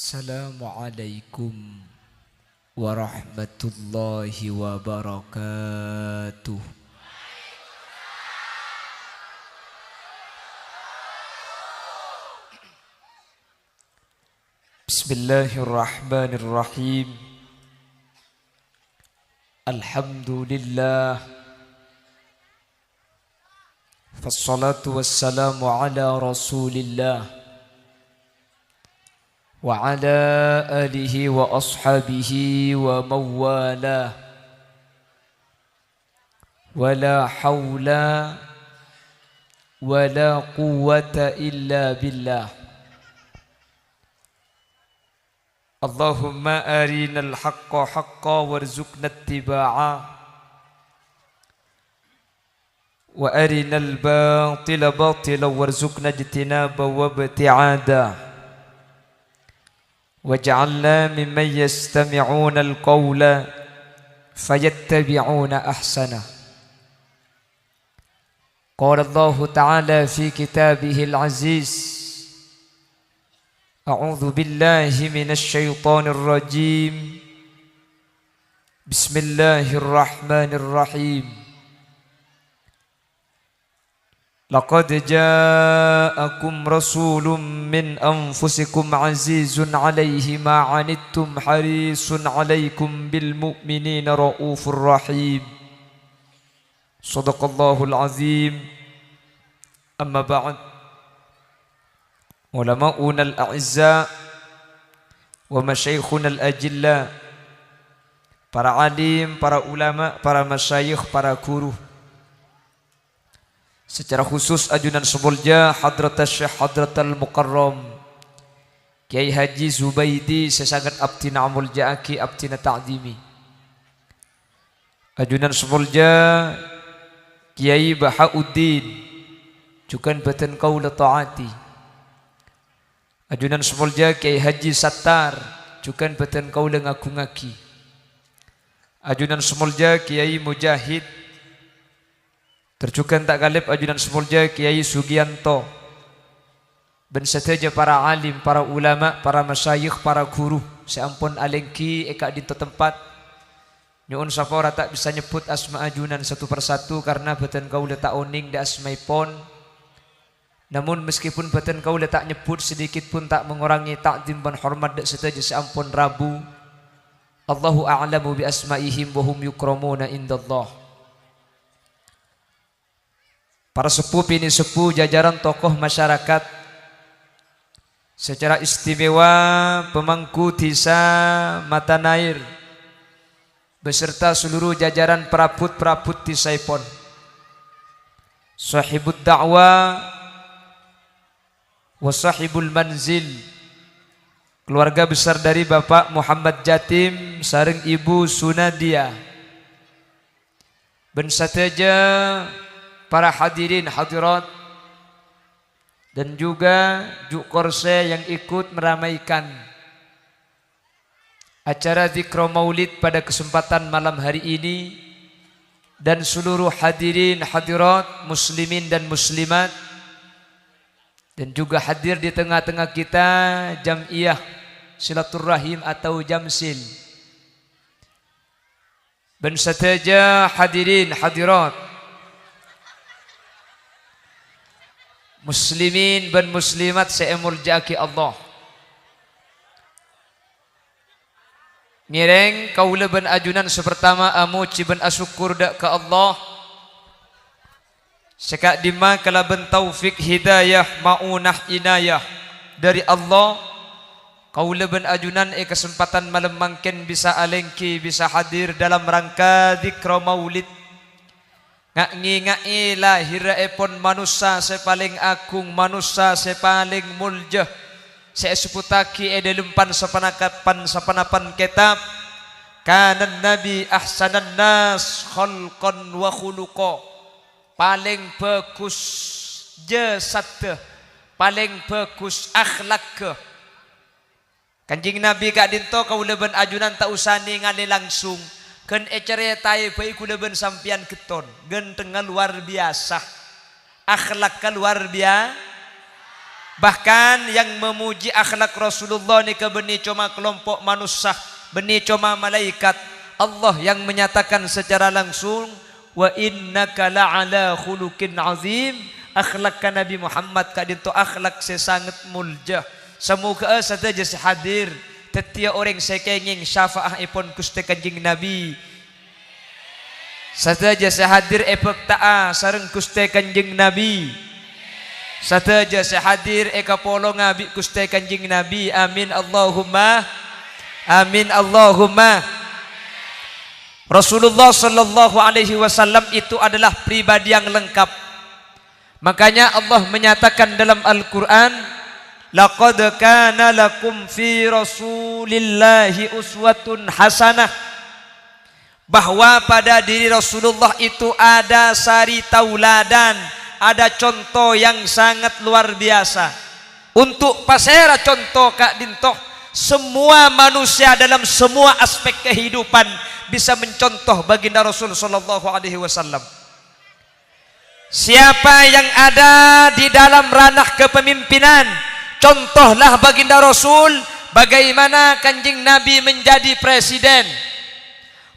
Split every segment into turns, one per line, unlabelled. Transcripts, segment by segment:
Assalamualaikum warahmatullahi wabarakatuh. Bismillahirrahmanirrahim. Alhamdulillah. Wassalatu wassalamu ala Rasulillah wa ala alihi wa ashabihi wa mawalah. Wa la hawla wa la quwwata illa billah. Allahumma arinal haqqa haqqa warzuqna ittiba'a wa arinal batila batila warzuqna ijtinaba wa ibti'ada. Waj'alna mimman yastami'una al-qawla fayattabi'una ahsana. Qala Allah Ta'ala fi kitabihi al-aziz. A'udzu billahi minasy syaithanir rajim. Bismillahirrahmanirrahim. Laqad ja'akum rasulun min anfusikum azizun 'alaihi ma 'anittum harisun 'alaikum bil mu'minina raufur rahim. Shadaqallahul azim. Amma ba'd. Ulama'una al-a'izza wa masyayikhuna al-ajilla, para alim, para ulama, para masyayikh, para guru, secara khusus ajunan Semulja Hadratas Syekh Hadratal Mukarram Kiai Haji Zubaidi sesangat abdi na'amul ja'aki abdi ta'zimi. Ajunan Semulja Kiai Bahauddin jukan batan qaula ta'ati. Ajunan Semulja Kiai Haji Sattar jukan batan qaula ngagungaki. Ajunan Semulja Kiai Mujahid terjukan tak galib ajunan Semulja Kiai Sugianto ben seteja para alim, para ulama, para masyayikh, para guru seampun alengki eka dinto tempat nyuun sapora tak bisa nyebut asma ajunan satu persatu karena beten kaula tak oning da asmaipon. Namun meskipun beten kaula tak nyebut sedikit pun tak mengurangi takdim dan hormat dak seteja seampun Rabu. Allahu a'lamu bi asmaihim wa hum yukramuna indallah. Para sepuh ini sepuh jajaran tokoh masyarakat, secara istimewa pemangku desa Matanair beserta seluruh jajaran perabot-perabot Tisaipon, sahibud da'wah wa sahibul manzil, keluarga besar dari Bapak Muhammad Jatim sareng Ibu Sunadia, ben sateja para hadirin hadirat dan juga juk korse yang ikut meramaikan acara zikra maulid pada kesempatan malam hari ini, dan seluruh hadirin hadirat muslimin dan muslimat, dan juga hadir di tengah-tengah kita Jam'iyah Silaturrahim atau Jamsil. Ben sateja hadirin hadirat muslimin dan muslimat seemul jaki Allah. Mireng kaula ben ajunan sepertama amuci ben asyukur dak ke Allah. Sekak dima kala ben taufik hidayah maunah inayah dari Allah. Kaula ben ajunan kesempatan malam mangken bisa alengki bisa hadir dalam rangka zikra maulid. Ngai lahiraipun manusia sepaling agung, manusia sepaling muljah, seesuputaki edelumpan sapanapan kitab. Kanan Nabi ahsanan nas khalqan wa khuluqa, paling bagus jasad, paling bagus akhlak. Kanjing Nabi kak dinto kaula ben ajunan tak usah ningali langsung. Kan eceretai baik kula ben sampian keton genteng luar biasa, akhlak luar biasa, Bahkan yang memuji akhlak Rasulullah ni ke benih cuma kelompok manusia, benih cuma malaikat. Allah yang menyatakan secara langsung, wa innaka la'ala khuluqin azim. Akhlak ka Nabi Muhammad ka dinto akhlak sesangat mulja. Semoga saja sehadir tetia orang sekenging syafaah ipon Gusti Kanjeng Nabi. Saja sehadir epek ta'a sareng Gusti Kanjeng Nabi. Saja sehadir eka polo ngabi Gusti Kanjeng Nabi. Amin Allahumma. Amin Allahumma. Rasulullah sallallahu alaihi wasallam itu adalah pribadi yang lengkap. Makanya Allah menyatakan dalam Al-Quran, laqad kana lakum fi rasulillahi uswatun hasanah, bahwa pada diri Rasulullah itu ada sari tauladan, ada contoh yang sangat luar biasa. Untuk pasera contoh kak dintoh, semua manusia dalam semua aspek kehidupan bisa mencontoh baginda Rasul sallallahu alaihi wasallam. Siapa yang ada di dalam ranah kepemimpinan, contohlah baginda Rasul bagaimana Kanjeng Nabi menjadi presiden.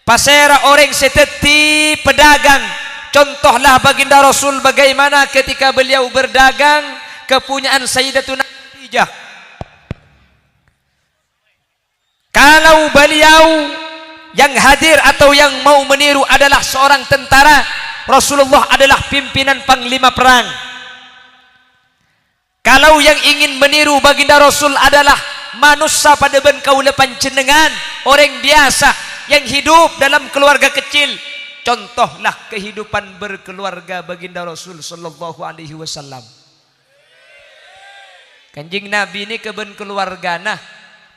Pasera orang seteti pedagang, contohlah baginda Rasul bagaimana ketika beliau berdagang kepunyaan Sayyidatuna Khadijah. Kalau beliau yang hadir atau yang mau meniru adalah seorang tentara, Rasulullah adalah pimpinan panglima perang. Kalau yang ingin meniru baginda Rasul adalah manusia pada ben kaula panjenengan, orang biasa yang hidup dalam keluarga kecil, contohlah kehidupan berkeluarga baginda Rasul sallallahu alaihi wasallam. Kanjeng Nabi ini keben keluarga, nah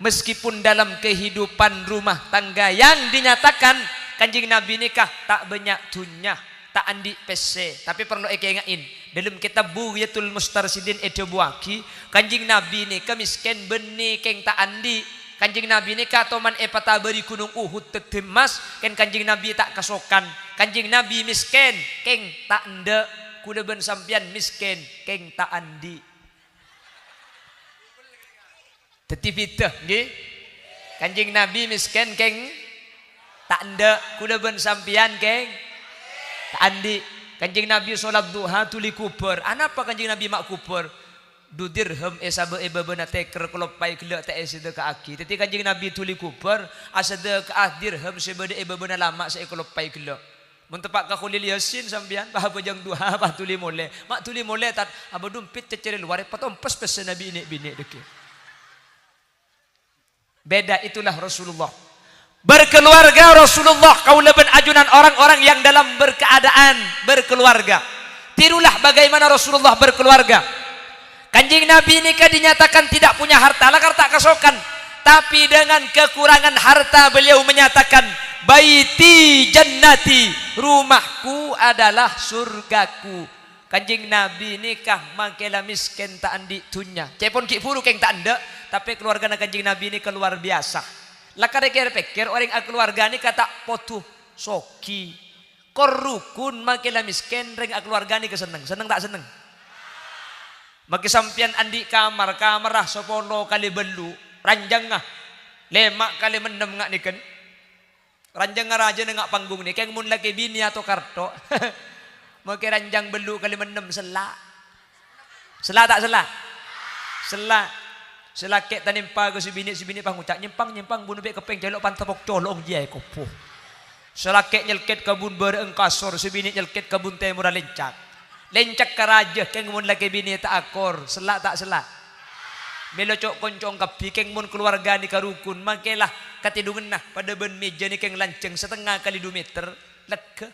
meskipun dalam kehidupan rumah tangga yang dinyatakan Kanjeng Nabi nikah tak banyak dunya, tak andi PC, tapi perlu ingatin dalam kitab Bughyatul Mustarsidin buaki Kanjeng Nabi ni miskin benih keng tak andi. Kanjeng Nabi ni toman epata beri gunung Uhud tetemas ken Kanjeng Nabi tak kasokan. Kanjeng Nabi miskin keng tak ende kuda ben sampian miskin keng tak andi. Tetipitah nggih. Kanjeng Nabi miskin keng tak ende kuda ben sampian keng andi. Kanjeng Nabi sholat duha tuli kubur. Anapa Kanjeng Nabi mak kubur? Du dirham esabe ebebena teker kelopai kelak tak esede ke aki. Teti Kanjeng Nabi tuli kubur asede ke dirham sebede ebebena lama saya kelopai kelak. Mentepak ka khulil yasin sambian bah bajang duha bah tuli mole. Mak tuli mole tat aba dumpit cecere luar patompes pes Nabi ini bini deke. Beda itulah Rasulullah. Berkeluarga Rasulullah kaula ben ajunan orang-orang yang dalam berkeadaan berkeluarga. Tirulah bagaimana Rasulullah berkeluarga. Kanjeng Nabi ini dinyatakan tidak punya harta, lakar tak kasokan. Tapi dengan kekurangan harta beliau menyatakan, baiti jannati, rumahku adalah surgaku. Kanjeng Nabi nikah mangkela miskin tak andi dunya. Cepon ki furu keng tak anda, tapi keluarga Kanjeng Nabi ini keluar biasa. Lakar pikir orang keluarga ini kata potu soki korukun makela miskin reng keluarga ini keseneng seneng tak seneng maki sampian andi kamar lah sepolo kali belu ranjang ngah lemak kali mendem ngak niken ranjang ngaraja ngak panggung ni keng mun laki bini atau karto maki ranjang belu kali mendem selak tak selak selakek tanimpa ke si bini pangucak nyempang bunuh bek kepeng jaluk pantapok colong dia kopo. Selakek nyelket kabun berengkasor si bini nyelket kabun temura lencak ke raja keng mun laki bini tak akor selak tak selak. Melo cok koncong kapi keng mun keluarga ni karukun makelah katidungan nah pada ben meja ni keng lanceng setengah kali 2 meter leke.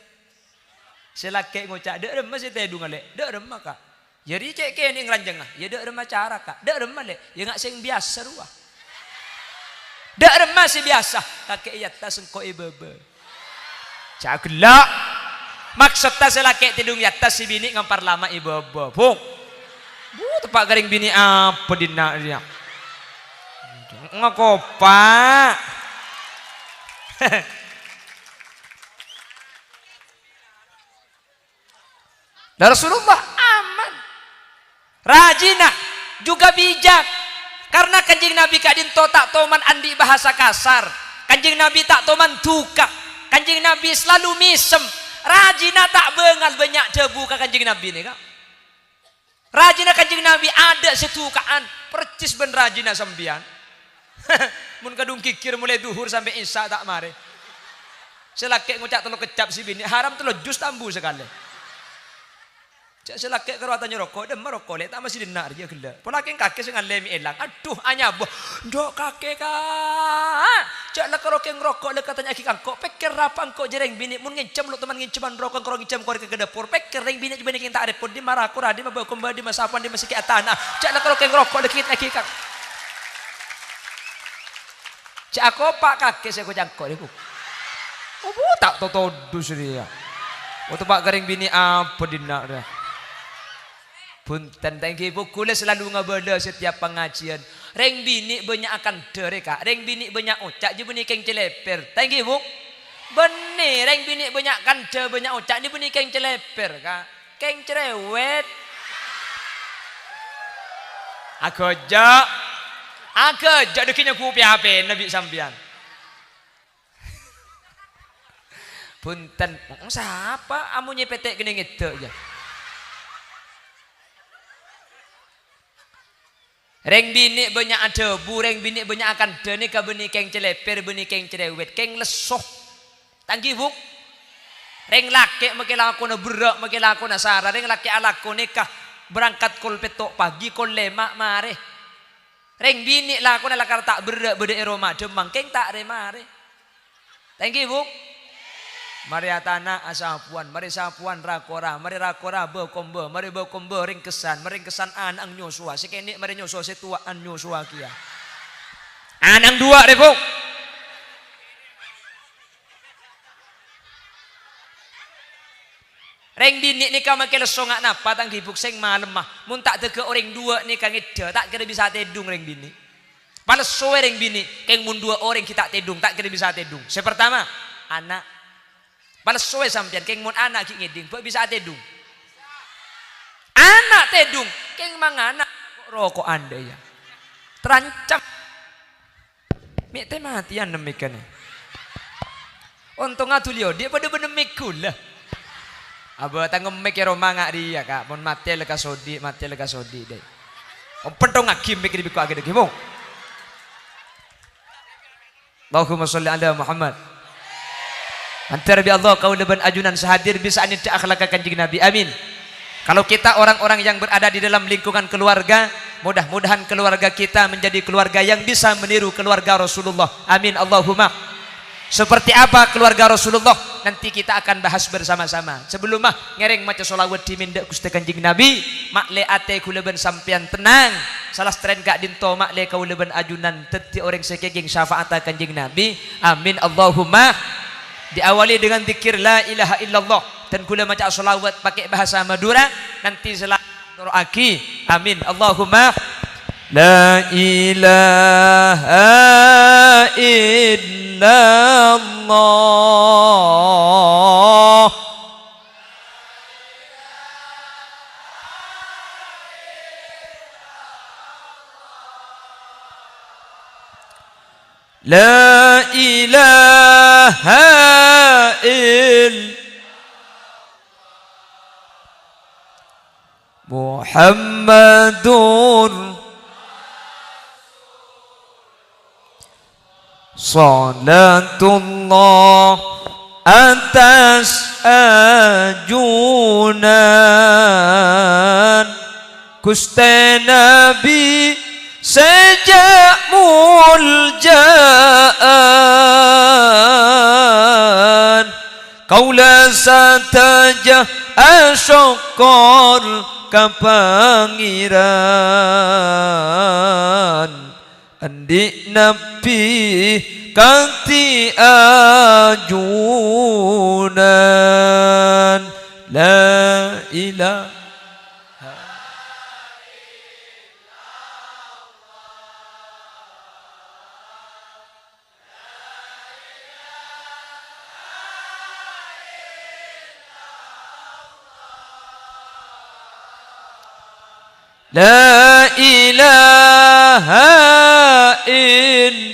Selakek ngucak dek remas itu edung ale dek remas kak. Jadi cek ke ni ngeranjang ah, ya dak remah cara kak, dak remah le, ya ngak sing biasa ruah, dak remah si biasa, kakek yatta sengko ibebe, cak gelak, maksud tas selakek tidung yatta si bini ngampar lama ibebe, pung, tepak garing bini apa dina dia, ngakopak, dan Rasulullah aman. Rajina juga bijak. Karena kanjeng Nabi kadinto tak toman andi bahasa kasar. Kanjeng Nabi tak toman tuka. Kanjeng Nabi selalu misem. Rajina tak bengal banyak debu ke kanjeng Nabi ni kak. Rajina kanjeng Nabi ada setukaan. Percis ben rajina sambian. Mun kadung kikir mulai duhur sampai isya tak mare. Selakek ngucap telo kecap si bini. Haram telo jus tambu sekali. Cak selakek keruatan rokok dan merokok lek tak masih denar dia gila. Polakin kakek sing lemi elang. Aduh anyabo. Ndok kakek kak. Cak lek rokok ngerokok lek katanya ki kangkok pikir apa engkau jereng bini mun ngencem lu teman ngenceman rokok kro ngencem kor ke dapur pikir reng bini jebene king tak repot di marah aku radi mabawa kembali masapan di masih ke tanah. Cak lek rokok ngerokok lek ki kang. Cak aku pak kakek saya ko jangkok niku. Oh tak totodus dia. Waktu pak garing bini apa dinak dah. Punten thank you kula selalu ngabada setiap pengajian. Reng bini banyak akan dereka. Reng bini banyak ucak je bini keng celeper. Thank you. Benih reng bini banyak kan banyak ucak ni bini keng celeper ka. Keng cerewet. Agak dekinya ku piape Nabi sambian. Punten siapa amunnya petek gini ngedek ya. Reng bini banyak ada bu, reng bini banyak akan deni ka beni keng celeper, beni keng cerewet, keng lesoh. Tanggi buk. Reng laki make lakona berak, make lakona sara, reng laki alakone kah berangkat kol petok pagi kol lemak mare. Reng bini lakona lakar tak berak bede Roma demang keng tak re mare. Tanggi buk. Mari atana asapuan, mari sapuan rakora, mari rakora bekombe, mari bekombe ringkesan, mari ringkesan anang nyosua, sekenik mari nyosua setuaan nyosua kia. Anang dua deh buk. Reng bini ni kau makai lesongak napa tang gibuk seng malam mah, mun tak tege orang dua ni kang ida tak kira bisa tedung reng bini. Panas soe reng bini, keng mun dua orang kita tedung tak kira bisa tedung. Sepertama anak. Balas soe sampean keng mun anak ki ngeding kok bisa tedung. Anak tedung keng mangana rokok Anda ya. Terancam. Mik teh matian demikian. Untung atulio dia pada bener mikul lah. Aba tangem mik ro mangak dia kak. Mun mati leka sodi deh. Om pentong ngakim mik di biku agak degimong. Allahumma sholli ala Muhammad. Antara bi Allah kau leban ajunan sehadir bisa anita akhlak kanjeng Nabi. Amin. Kalau kita orang-orang yang berada di dalam lingkungan keluarga, mudah-mudahan keluarga kita menjadi keluarga yang bisa meniru keluarga Rasulullah. Amin Allahumma. Seperti apa keluarga Rasulullah nanti kita akan bahas bersama-sama. Sebelum mah ngereng maca sholawat di minda Gusti kanjeng Nabi, makle ate kuleban sampean tenang. Salah stren gak dinto makle kau leban ajunan teti orang sekegeng syafaat kanjeng Nabi. Amin Allahumma. Diawali dengan zikir la ilaha illallah dan kula maca sholawat pakai bahasa Madura nanti selalu aki. Amin Allahumma. La ilaha illallah. La ilaha illallah Muhammadur Salatullah atas ajunan Gusti Nabi sejak muljaan kaula satajah asyokor kapangiran andik Nabi kanti ajunan la ilaha La ilaha illallah.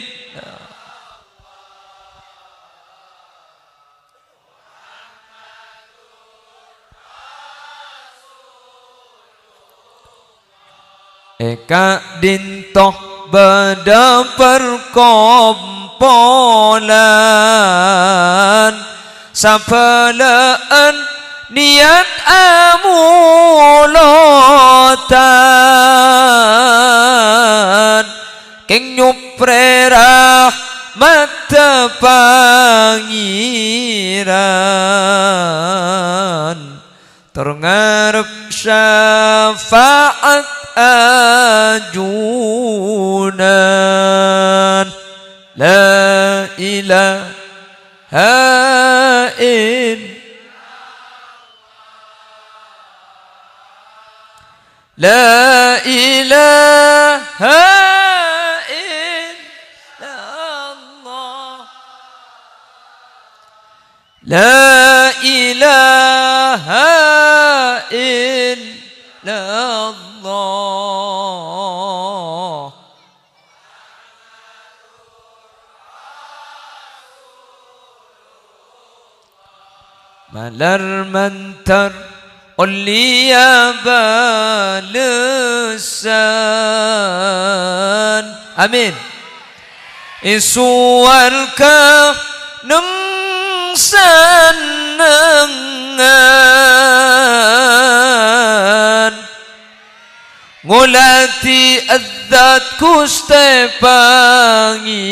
Eka dintoh beda perkompolan sapelaan niat amulotan keng nyuprerah mata pangiran terngarep syafaat ajunan la ilaha illallah la ilaha illallah la ilaha illallah malar mantar ulia balesan amin isuarka neng senengan ngulati adzat kuste pangiran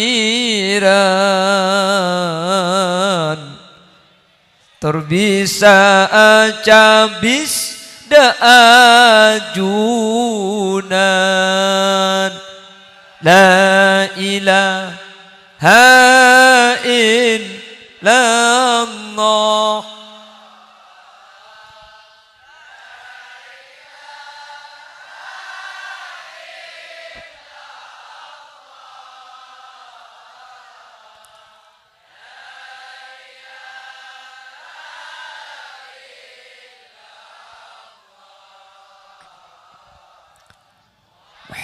terbisa acabis da ajunan la ilaha illallah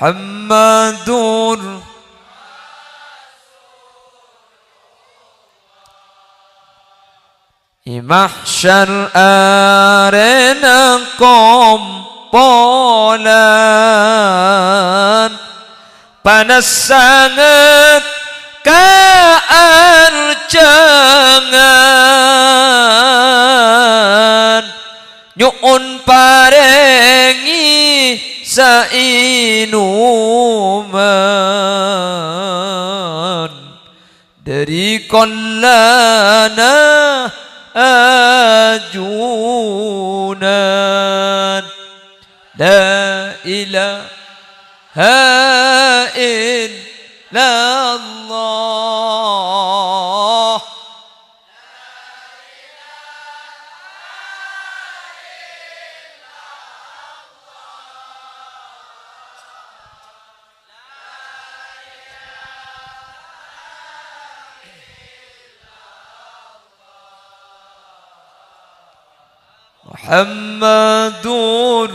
Muhammadur Mahsyar arena kompolan panas sangat kaarcangan nyuun parengi sainuman dari kolana ajunan la ilaha illallah Muhammadur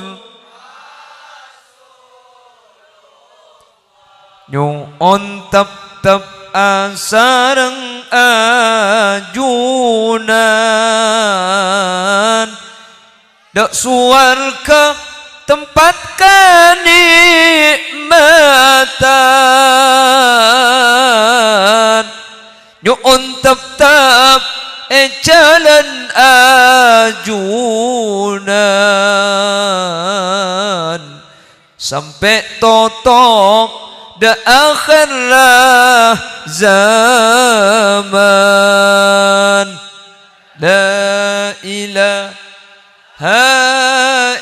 nyuon tep asareng ajunan dak suarga tempat kanikmatan nyuon tep jalan ajunan sampai totok da akhirlah zaman la ilaha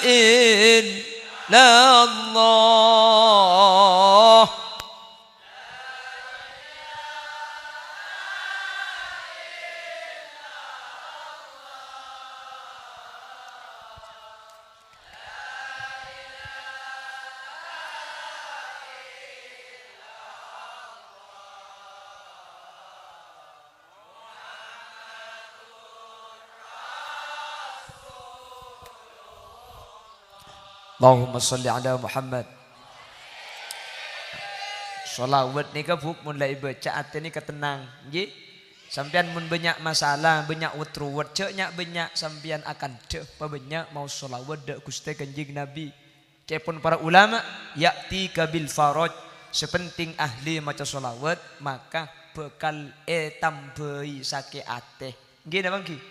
illallah Allahumma salli ala Muhammad Solawat ni kabuk mun lai baca ate ni ketenang. Nggih. Sampean mun banyak masalah, banyak wetruwet, cek nyak banyak sampean akan deh banyak mau solawat dek Gusti Kanjeng Nabi. Cepun para ulama yakti kabil faraj, sepenting ahli maca solawat maka bekal tambahi sake ate. Nggih napa nggih?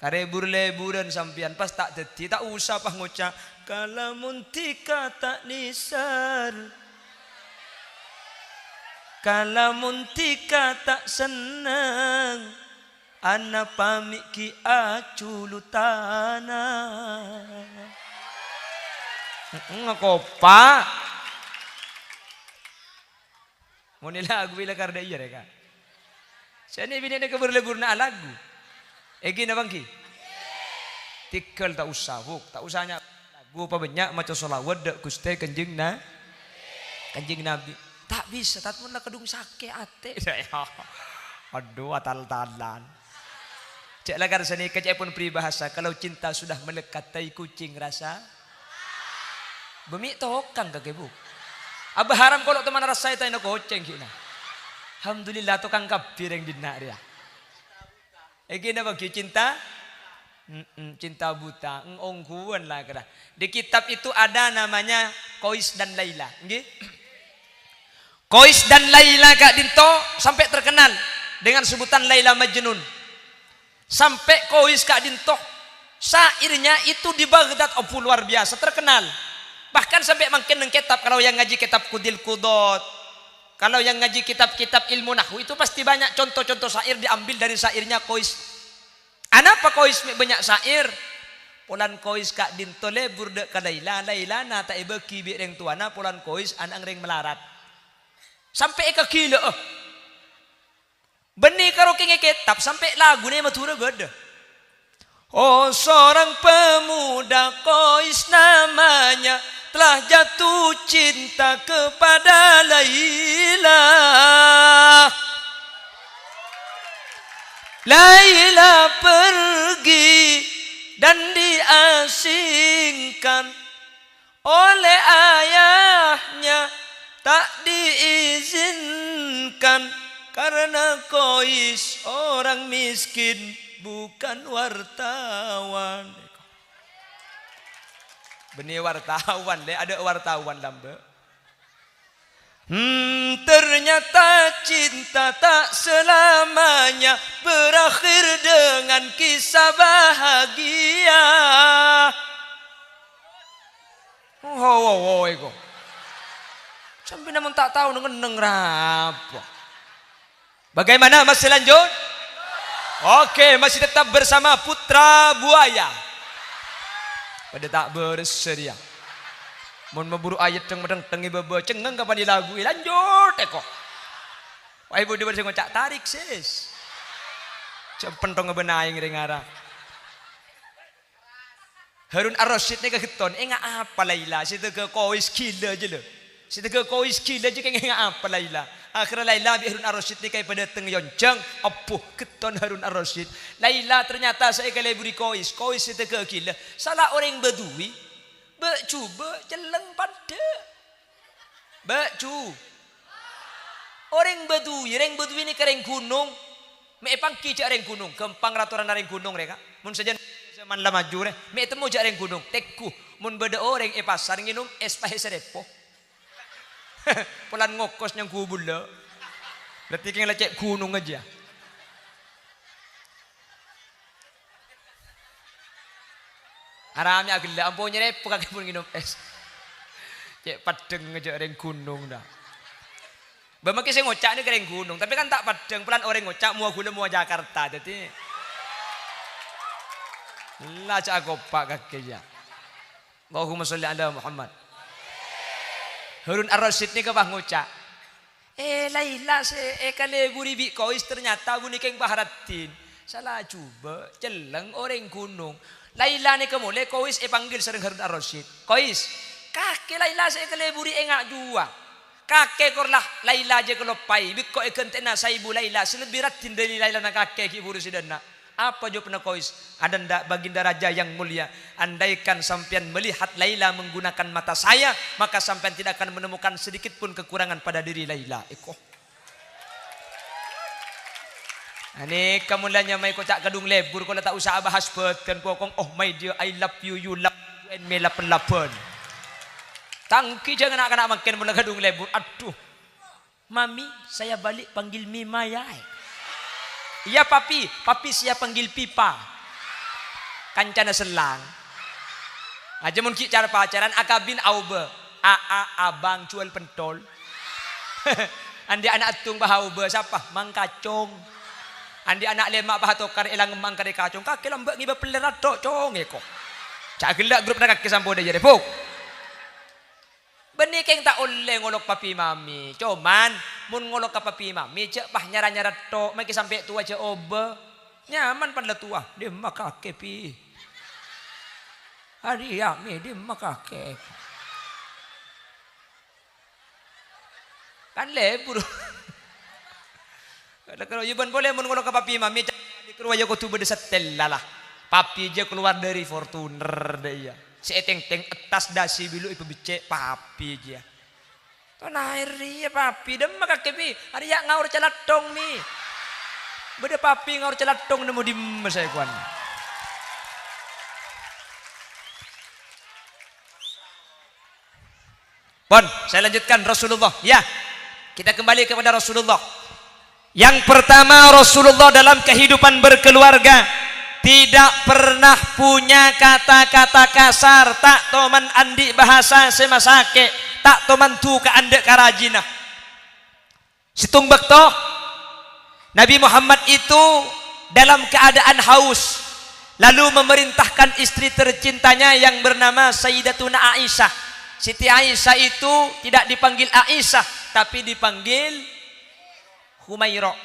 Kare burle-buran sampean pas tak dadi tak usah pah ngucap kalamun tika tak nisar. Kalamun tika tak senang ana pamik ki aculutana. Ngakopa mau ni lagu bila karda iya reka. Saya ni bini nak berleburna lagu. Egi na bangki. Tikal tak usah huk, tak usahnya lagu apa banyak macam solawat dak Gusti Kanjeng Nabi. Tak bisa, tak pun nak kedung sake ate. Aduh, atal-talan. Cek lagar seni kecek pun peribahasa. Kalau cinta sudah melekat tai kucing rasa. Bemi tokang kake bu. Abah haram kalau teman rasa itu nak koceng kina. Alhamdulillah tukang kabir yang dinak dia. Egina bagi cinta. Cinta buta. Ongkuan lah kira. Di kitab itu ada namanya Qais dan Laila. Nggih. Qais dan Laila Kak Dinto sampai terkenal dengan sebutan Laila Majnun. Sampai Qais Kak Dinto syairnya itu di Baghdad luar biasa terkenal. Bahkan sampai makin kitab kalau yang ngaji kitab Kudil Kudot, kalau yang ngaji kitab-kitab ilmu nahwu itu pasti banyak contoh-contoh syair diambil dari syairnya Qais. Anapa Qais banyak syair? Polan Qais Kak Dinto lebur dek ka Laila, Laila na ta ibeki bi reng tuana polan Qais anang reng melarat. Sampai ke gila benih karo kenge kitab sampai lagu ni matura gede. Oh seorang pemuda Qais namanya telah jatuh cinta kepada Laila. Laila pergi dan diasingkan oleh ayahnya, tak diizinkan karena Qais orang miskin bukan wartawan. Benih wartawan deh, ada wartawan lambe. Ternyata cinta tak selamanya berakhir dengan kisah bahagia. Iko. Sampai namun tak tahu dengan apa. Bagaimana masih lanjut? Oke, masih tetap bersama Putra Buaya. Pada tak bersedia. Mun memburu ayat teng medeng tengi bebe cengeng kapan di lagu lanjut eko. Wah ibu dia ngocak tarik sis. Cempen tong ngebenaing ngara. Harun Ar-Rasyid ni kegeton, enggak apa Laila, situ ke Qais gila je lo. Situ ke Qais gila je enggak apa Laila. Akhirnya Laila bi Harun Ar-Rasyid ni kai pada teng yoncang, apuh keton Harun Ar-Rasyid. Laila ternyata saya ke leburi Qais, Qais situ ke gila. Salah orang Badui. Cuba jeleng pada. Cu. Orang Badui ni kereng gunung. Me pangki cak reng gunung, kempang raturan reng gunung reka. Mun saja zaman lama maju re, me temu cak reng gunung, teku. Mun beda orang pasar nginum es pahe serepo. Polan ngokos nyang kubul lo. Berarti keng lecek gunung aja. Aramnya agak ampunya repo kaki pun nginum es. Cek padeng aja reng gunung dah. Bamaki saya ngocak ni kering gunung, tapi kan tak padang pelan orang ngocak mua gula mua Jakarta, jadi lah cak kopak kaki ya. Allahumma sholli ala Muhammad. Harun Ar-Rasyid ni kebah ngocak. Laila se kale buri bi Qais ternyata buni keng baharatin. Salah coba celeng orang gunung. Laila ni kemule Qais panggil sering Harun Ar-Rasyid. Qais, kake Laila se kale buri engak jua. Kakek korlah Laila je kalau pai biko ikentena saibu Laila selebih ratin dari Laila nak kakek ki buru sidana Apa jawab Nakois? Ada ndak baginda raja yang mulia, andaikan sampean melihat Laila menggunakan mata saya, maka sampean tidak akan menemukan sedikit pun kekurangan pada diri Laila. Ini kemuliaannya mai kocak kadung lebur, kalau tak usah bahas beten pokong. Oh my dear, I love you, you love you, and me lapen. Tangki jangan anak-anak makin mula kadung lebur. Aduh, mami saya balik panggil Mima ya. Iya papi, papi siap panggil pipa. Kancana selang. Aja mun ki cara pacaran akabin aube. Abang jual pentol. Andi anak atung bahaube siapa? Mang kacong. Andi anak lemak bahatokar elang mang kare kacong. Kaki lambak ngiba pelerat tok cong eko. Cak gelak grup nak kaki sampo dia jadi puk. Benih keng tak oleh ngolok papi mami. Cuman mun ngolok ke papi mami cek pah nyara-nyara tok maki sampai tua cek obe. Nyaman pada tua. Dia makake pi. Hari ya mi dia makake. Kan lebur. Kalau yuban boleh mun ngolok ke papi mami cek keluar aja kau tu berdesetel lah. Papi je keluar dari Fortuner dia. Si eteng-teng etas dasi bilu ibu becek papi dia. Tuh nair dia papi dem maka kepi. Hari yak ngaur celatong mi. Beda papi ngaur celatong nemu di mesai kuan. Pon, saya lanjutkan Rasulullah. Ya, kita kembali kepada Rasulullah. Yang pertama Rasulullah dalam kehidupan berkeluarga tidak pernah punya kata-kata kasar, tak toman andi bahasa semasake, tak toman tu ke ande karajina. Situng bekto Nabi Muhammad itu dalam keadaan haus lalu memerintahkan istri tercintanya yang bernama Sayyidatuna Aisyah. Siti Aisyah itu tidak dipanggil Aisyah tapi dipanggil Humairah.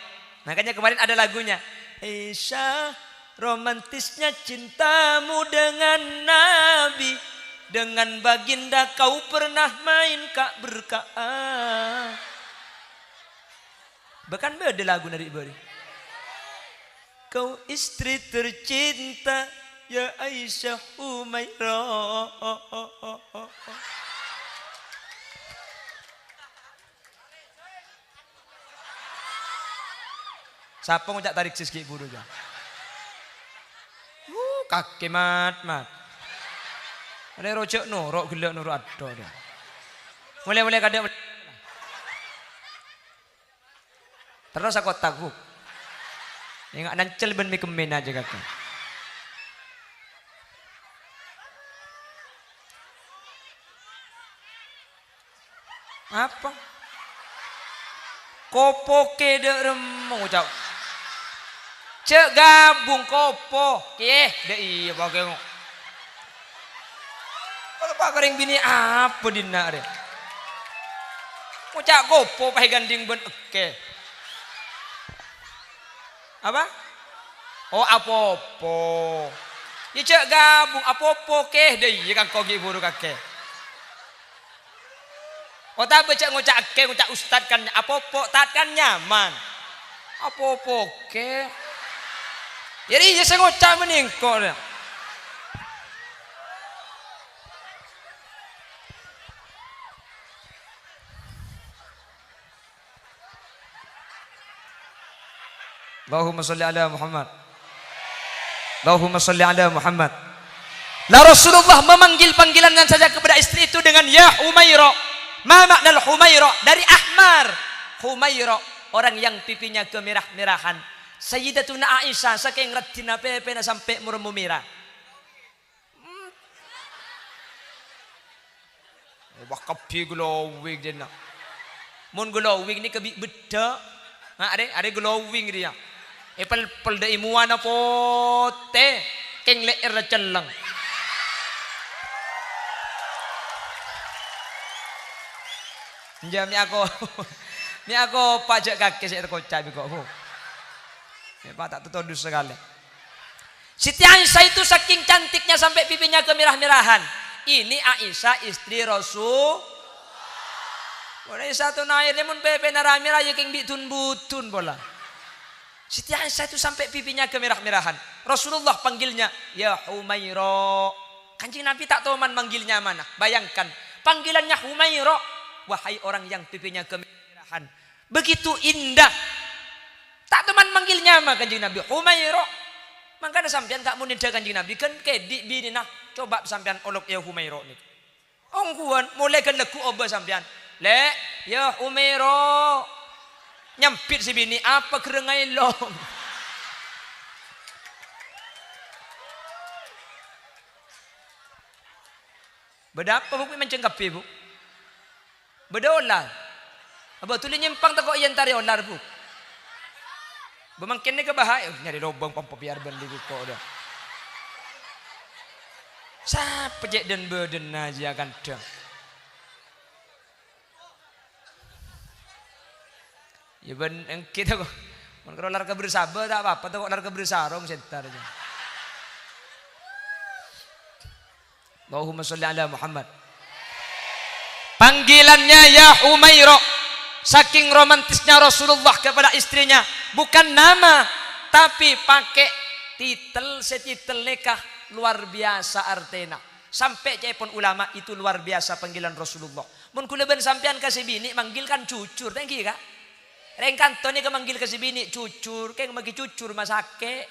Makanya kemarin ada lagunya Aisyah, romantisnya cintamu dengan Nabi, dengan baginda kau pernah main kak berkaan. Bahkan beda lagu dari beri. Kau istri tercinta ya Aisyah Humairah. Siapa ngajak tarik siski buru aja. Kaki mat. Ada rojak norok gelak norok ada dia. Mulai kadang. Terus aku takut. Ingat nancel ben mi kemen aja kakak. Apa? Kopo kede remong ucap. Cek gabung kopo, kih, deh iya pakai ngok. Kalau pak kering bini apa dina deh? Ucap kopo pakai ganding ben oke. Apa? Oh apopo. Ya cek gabung apopo kih, deh iya kan kau giburu kakek. Oh tak baca ngocak ustad kan apopo tak kan nyaman. Apopo kih. Jadi saya ngocak meningkol. Allahumma salli ala Muhammad. Allahumma salli ala Muhammad. La Rasulullah memanggil panggilannya saja kepada istri itu dengan ya Humairah. Ma makna Humairah? Dari ahmar. Humairah, orang yang pipinya kemerah-merahan. Sayyidatuna Aisyah saking retina pepe na sampai murmu merah. Wah kapi glowing dia nak. Mun glowing ni kebi beda. Ada glowing dia. Pel da imuana pote keng leer celeng. Jam ni aku pajak kaki saya terkocak kok. Pak tak tertodus sekali. Siti Aisyah itu saking cantiknya sampai pipinya kemerah-merahan. Ini Aisyah istri Rasul. Boleh satu nair mun pepe naramira yaking bitun butun bola. Siti Aisyah itu sampai pipinya kemerah-merahan. Rasulullah panggilnya, ya Humaira. Kanjeng Nabi tak tahu manggilnya mana. Bayangkan, panggilannya Humaira. Wahai orang yang pipinya kemerahan. Begitu indah. Tak tahu manggilnya mana kanjeng Nabi. Humaira. Makanya sampean tak mau nindak kanjeng Nabi. Kan kedik bini nah. Coba sampean olok ya Humaira ni. Ongkuan mulai kan leku oba sampean. Le, ya Humaira. Nyampit si bini apa kerengai long. Beda apa bu mencengkapi bu? Beda olar. Apa tulis nyimpang tak kok yang tari olar bu? Bemangkin ni kebahaya nyari lubang pompa biar beli kok dah. Siapa je dan beden aja kan dah. Ya ben kita kok mun kalau larga bersaba tak apa-apa tak kok larga bersarong sebentar aja. Allahumma sholli ala Muhammad. Panggilannya ya Humaira. Saking romantisnya Rasulullah kepada istrinya, bukan nama tapi pakai titel setitel nikah luar biasa artena. Sampai cepon ulama itu luar biasa panggilan Rasulullah. Mun kula ben sampean kasih bini manggilkan cucur, thank you kak. Reng kantone ke manggil ke si bini cucur, kayak magi cucur masake.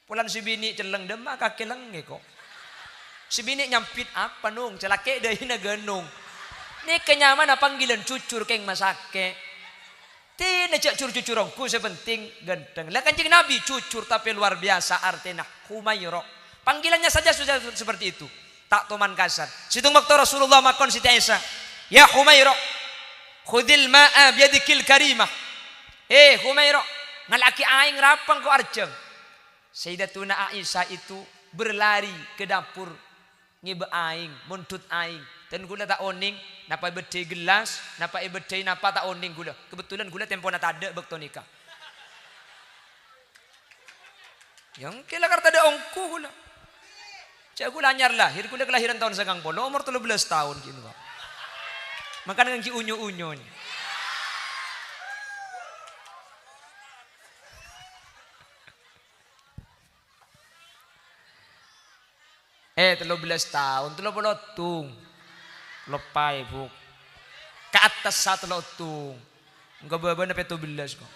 Pulan si bini celeng demak kaki lenge kok. Si bini nyampit apa nung, celake dah ina genung. Ni kenyaman apa panggilan cucur kayak masake. Tina cak cucurongku sepenting ganteng. Lah kanjeng Nabi cucur tapi luar biasa artinya Humaira. Panggilannya saja sudah seperti itu. Tak toman kasar. Situng waktu Rasulullah makon Siti Aisyah. Ya Humaira. Khudil ma'a biyadikil karimah. Humaira, ngalaki aing rapang ko arjeng. Sayyidatuna Aisyah itu berlari ke dapur ngibe aing, muntut aing. Dan gula tak oning, napa bedai gelas, napa bedai napa tak oning gula. Kebetulan gula tempo na tada bekto nikah. Yang kila karta ada ongku gula. Cak gula anyar lahir, gula kelahiran tahun 90, umur 13 tahun gitu. Makan dengan unyu-unyu ni. 13 tahun, 30 tung. Lepai bu. Ke atas 1 tung. Enggak beban sampai 17 kok.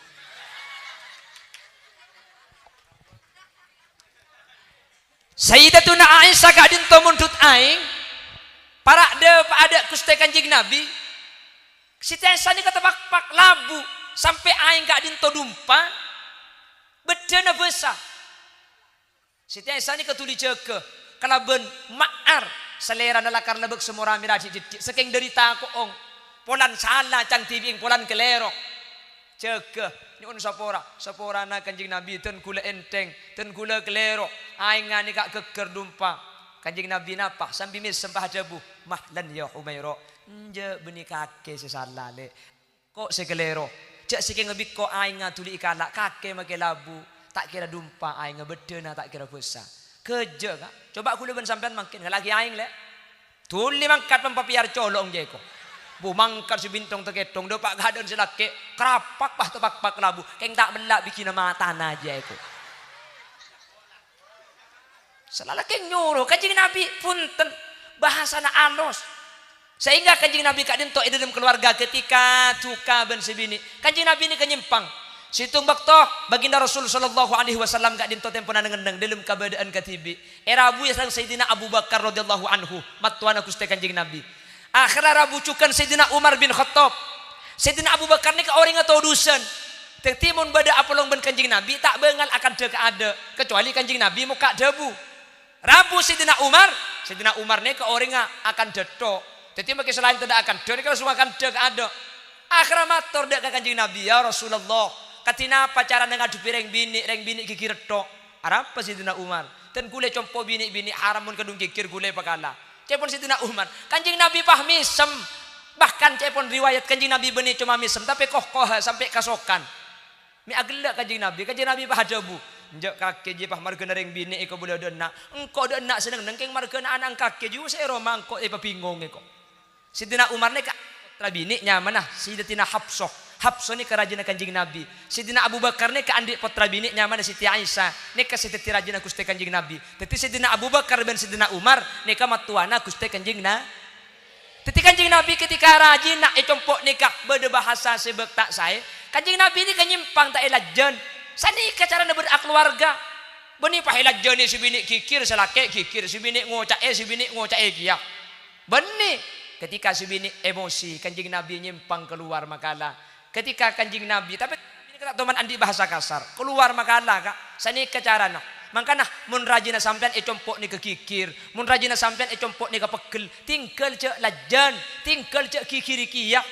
Sayyidatuna Aisyah kadin to muntut aing. Para ada kuste kanjeng Nabi. Siti Aisyah ni kata pak labu sampai aing gak dinto dumpa. Bedana besar. Siti Aisyah ni ketuli jaga kalaben ma'ar selera nalakar lebek semua miradi didik saking derita ko ong. Polan salah cang tibing polan kelero. Jaga ni un sapora na kanjeng Nabi ten kula enteng ten kula kelero aing ngani kak geger dumpa. Kanjeng Nabi napa sambil mis sembah jabu mahlan ya Humaira nje beni kake sesalah le kok sekelero jak sike ngebik ko aing ngatuli ikala kake make labu tak kira dumpa aing ngebedena tak kira besar keje kak coba kula ben sampean makin lagi aing le tuli mangkat pampapiar colong je ko bu mangkat si bintong teketong do pak gadon selake krapak pah tepak labu keng tak belak bikin mata aja ko. Selalu keng nyuruh kanjeng Nabi punten bahasana alus sehingga kanjeng Nabi kadin to dalam keluarga ketika tuka ben sebini kanjeng Nabi ini kenyimpang situng bakto baginda Rasul sallallahu alaihi wasallam kadin to tempona ngendeng dalam keadaan katibi era Abu Yasang Sayyidina Abu Bakar radhiyallahu anhu matuana kuste kanjeng Nabi akhirnya rabu cukan Sayyidina Umar bin Khattab Sayyidina Abu Bakar ni ke orang atau dusun tertimun bada apolong ben kanjeng Nabi tak bengal akan deka ada kecuali kanjeng Nabi muka debu Rabu Sayyidina Umar ni ke orang akan detok. Jadi makin selain tidak akan detok, kalau semua akan dek ada. Akhirnya matur dek ke kanjeng Nabi ya Rasulullah. Katina pacaran dengan adu reng bini gigi retok. Apa Sayyidina Umar? Dan gule compo bini haramun kedung kikir gule pakala. Cepon Sayyidina Umar. Kanjeng Nabi pahmisem. Bahkan cepon riwayat kanjeng Nabi beni cuma misem tapi koh sampai kasokan. Mi agelak kanjeng Nabi pahadabu. Njak kakek je pah marga nareng bini eko boleh dena engko dena seneng nengkeng marga anak kakek juga saya romang kok bingung eko Sidina Umar ne ka tra bini nyaman nah Sayyidatina Hafsah Hafsah ni kerajaan Kanjeng Nabi. Sidina Abu Bakar ni ke andik putra bini nyaman Siti Aisyah. Ni ke Siti rajana Gusti Kanjeng Nabi. Tetapi Sidina Abu Bakar dan Sidina Umar ni ke matuana Gusti Kanjeng Nabi. Tetapi Kanjeng Nabi ketika rajin nak compok nikah berde bahasa sebek tak saya. Kanjeng Nabi ni kenyimpang tak elajan. Sani ke cara berkeluarga. Beni pahilajan ni si bini kikir selake kikir si bini ngocak kia. Beni ketika si bini emosi Kanjeng Nabi nyimpang keluar makalah. Ketika Kanjeng Nabi tapi ini kata teman andi bahasa kasar keluar makalah kak sani kecarana makanya mun rajina sampean compok ni ke kikir mun rajina sampean compok ni ke pegel tinggal cek lajan tinggal cek kikiri kiyak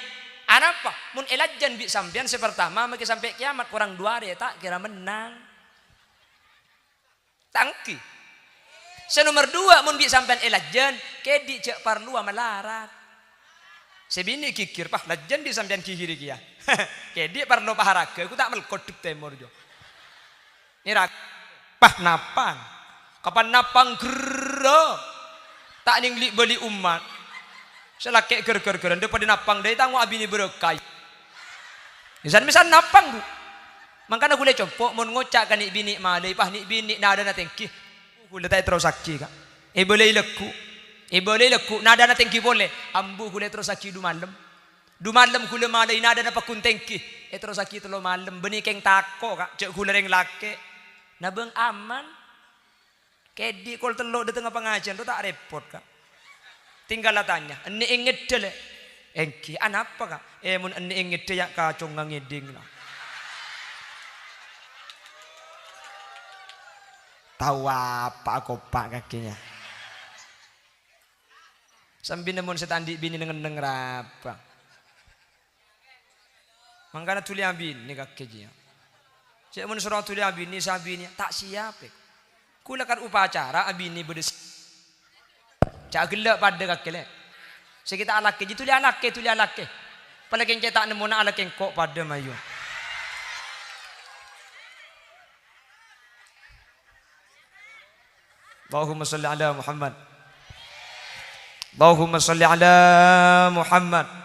apa mun elajan bi sampean sepertama maki sampai kiamat kurang 2 hari tak kira menang tangki senomor 2 mun bi sampean elajan kedi cek parlu malarat sebini kikir pah lajan di sampean kikiri kiyak kedi parlo paharaga aku tak melkoduk temor jo ini rak pah napang kapan napang gero tak ningli beli umat selake ger-ger-geran depan napang dari tanggung abini berkai misal napang bu makanya gue compok mau ngocak kan bini malai pah ni bini nada na tengki gue tak terus saksi kak boleh leku nada na tengki boleh ambu gue terus saksi du malam kula malay nada na pakuntengki terus sakit lo malam beni keng tako kak cek kula reng lake nabeng aman kedi kol telo di tengah pengajian tu tak repot kak tinggal tanya eni inget dele engki anapa kak mun eni inget ya kacung ngeding lah tahu apa aku pak kakinya sambil nemun setandi bini dengan apa mangkana tuli abin ni kakeknya. Saya mun surau tuli abin ni sabini tak siap. Kula kan upacara abin ni bedes. Cak gelak pada kakek le. Sekita alak ke tuli alak ke. Palagi cetak nemu nak alak kok pada mayu. Allahumma salli ala Muhammad. Allahumma salli ala Muhammad.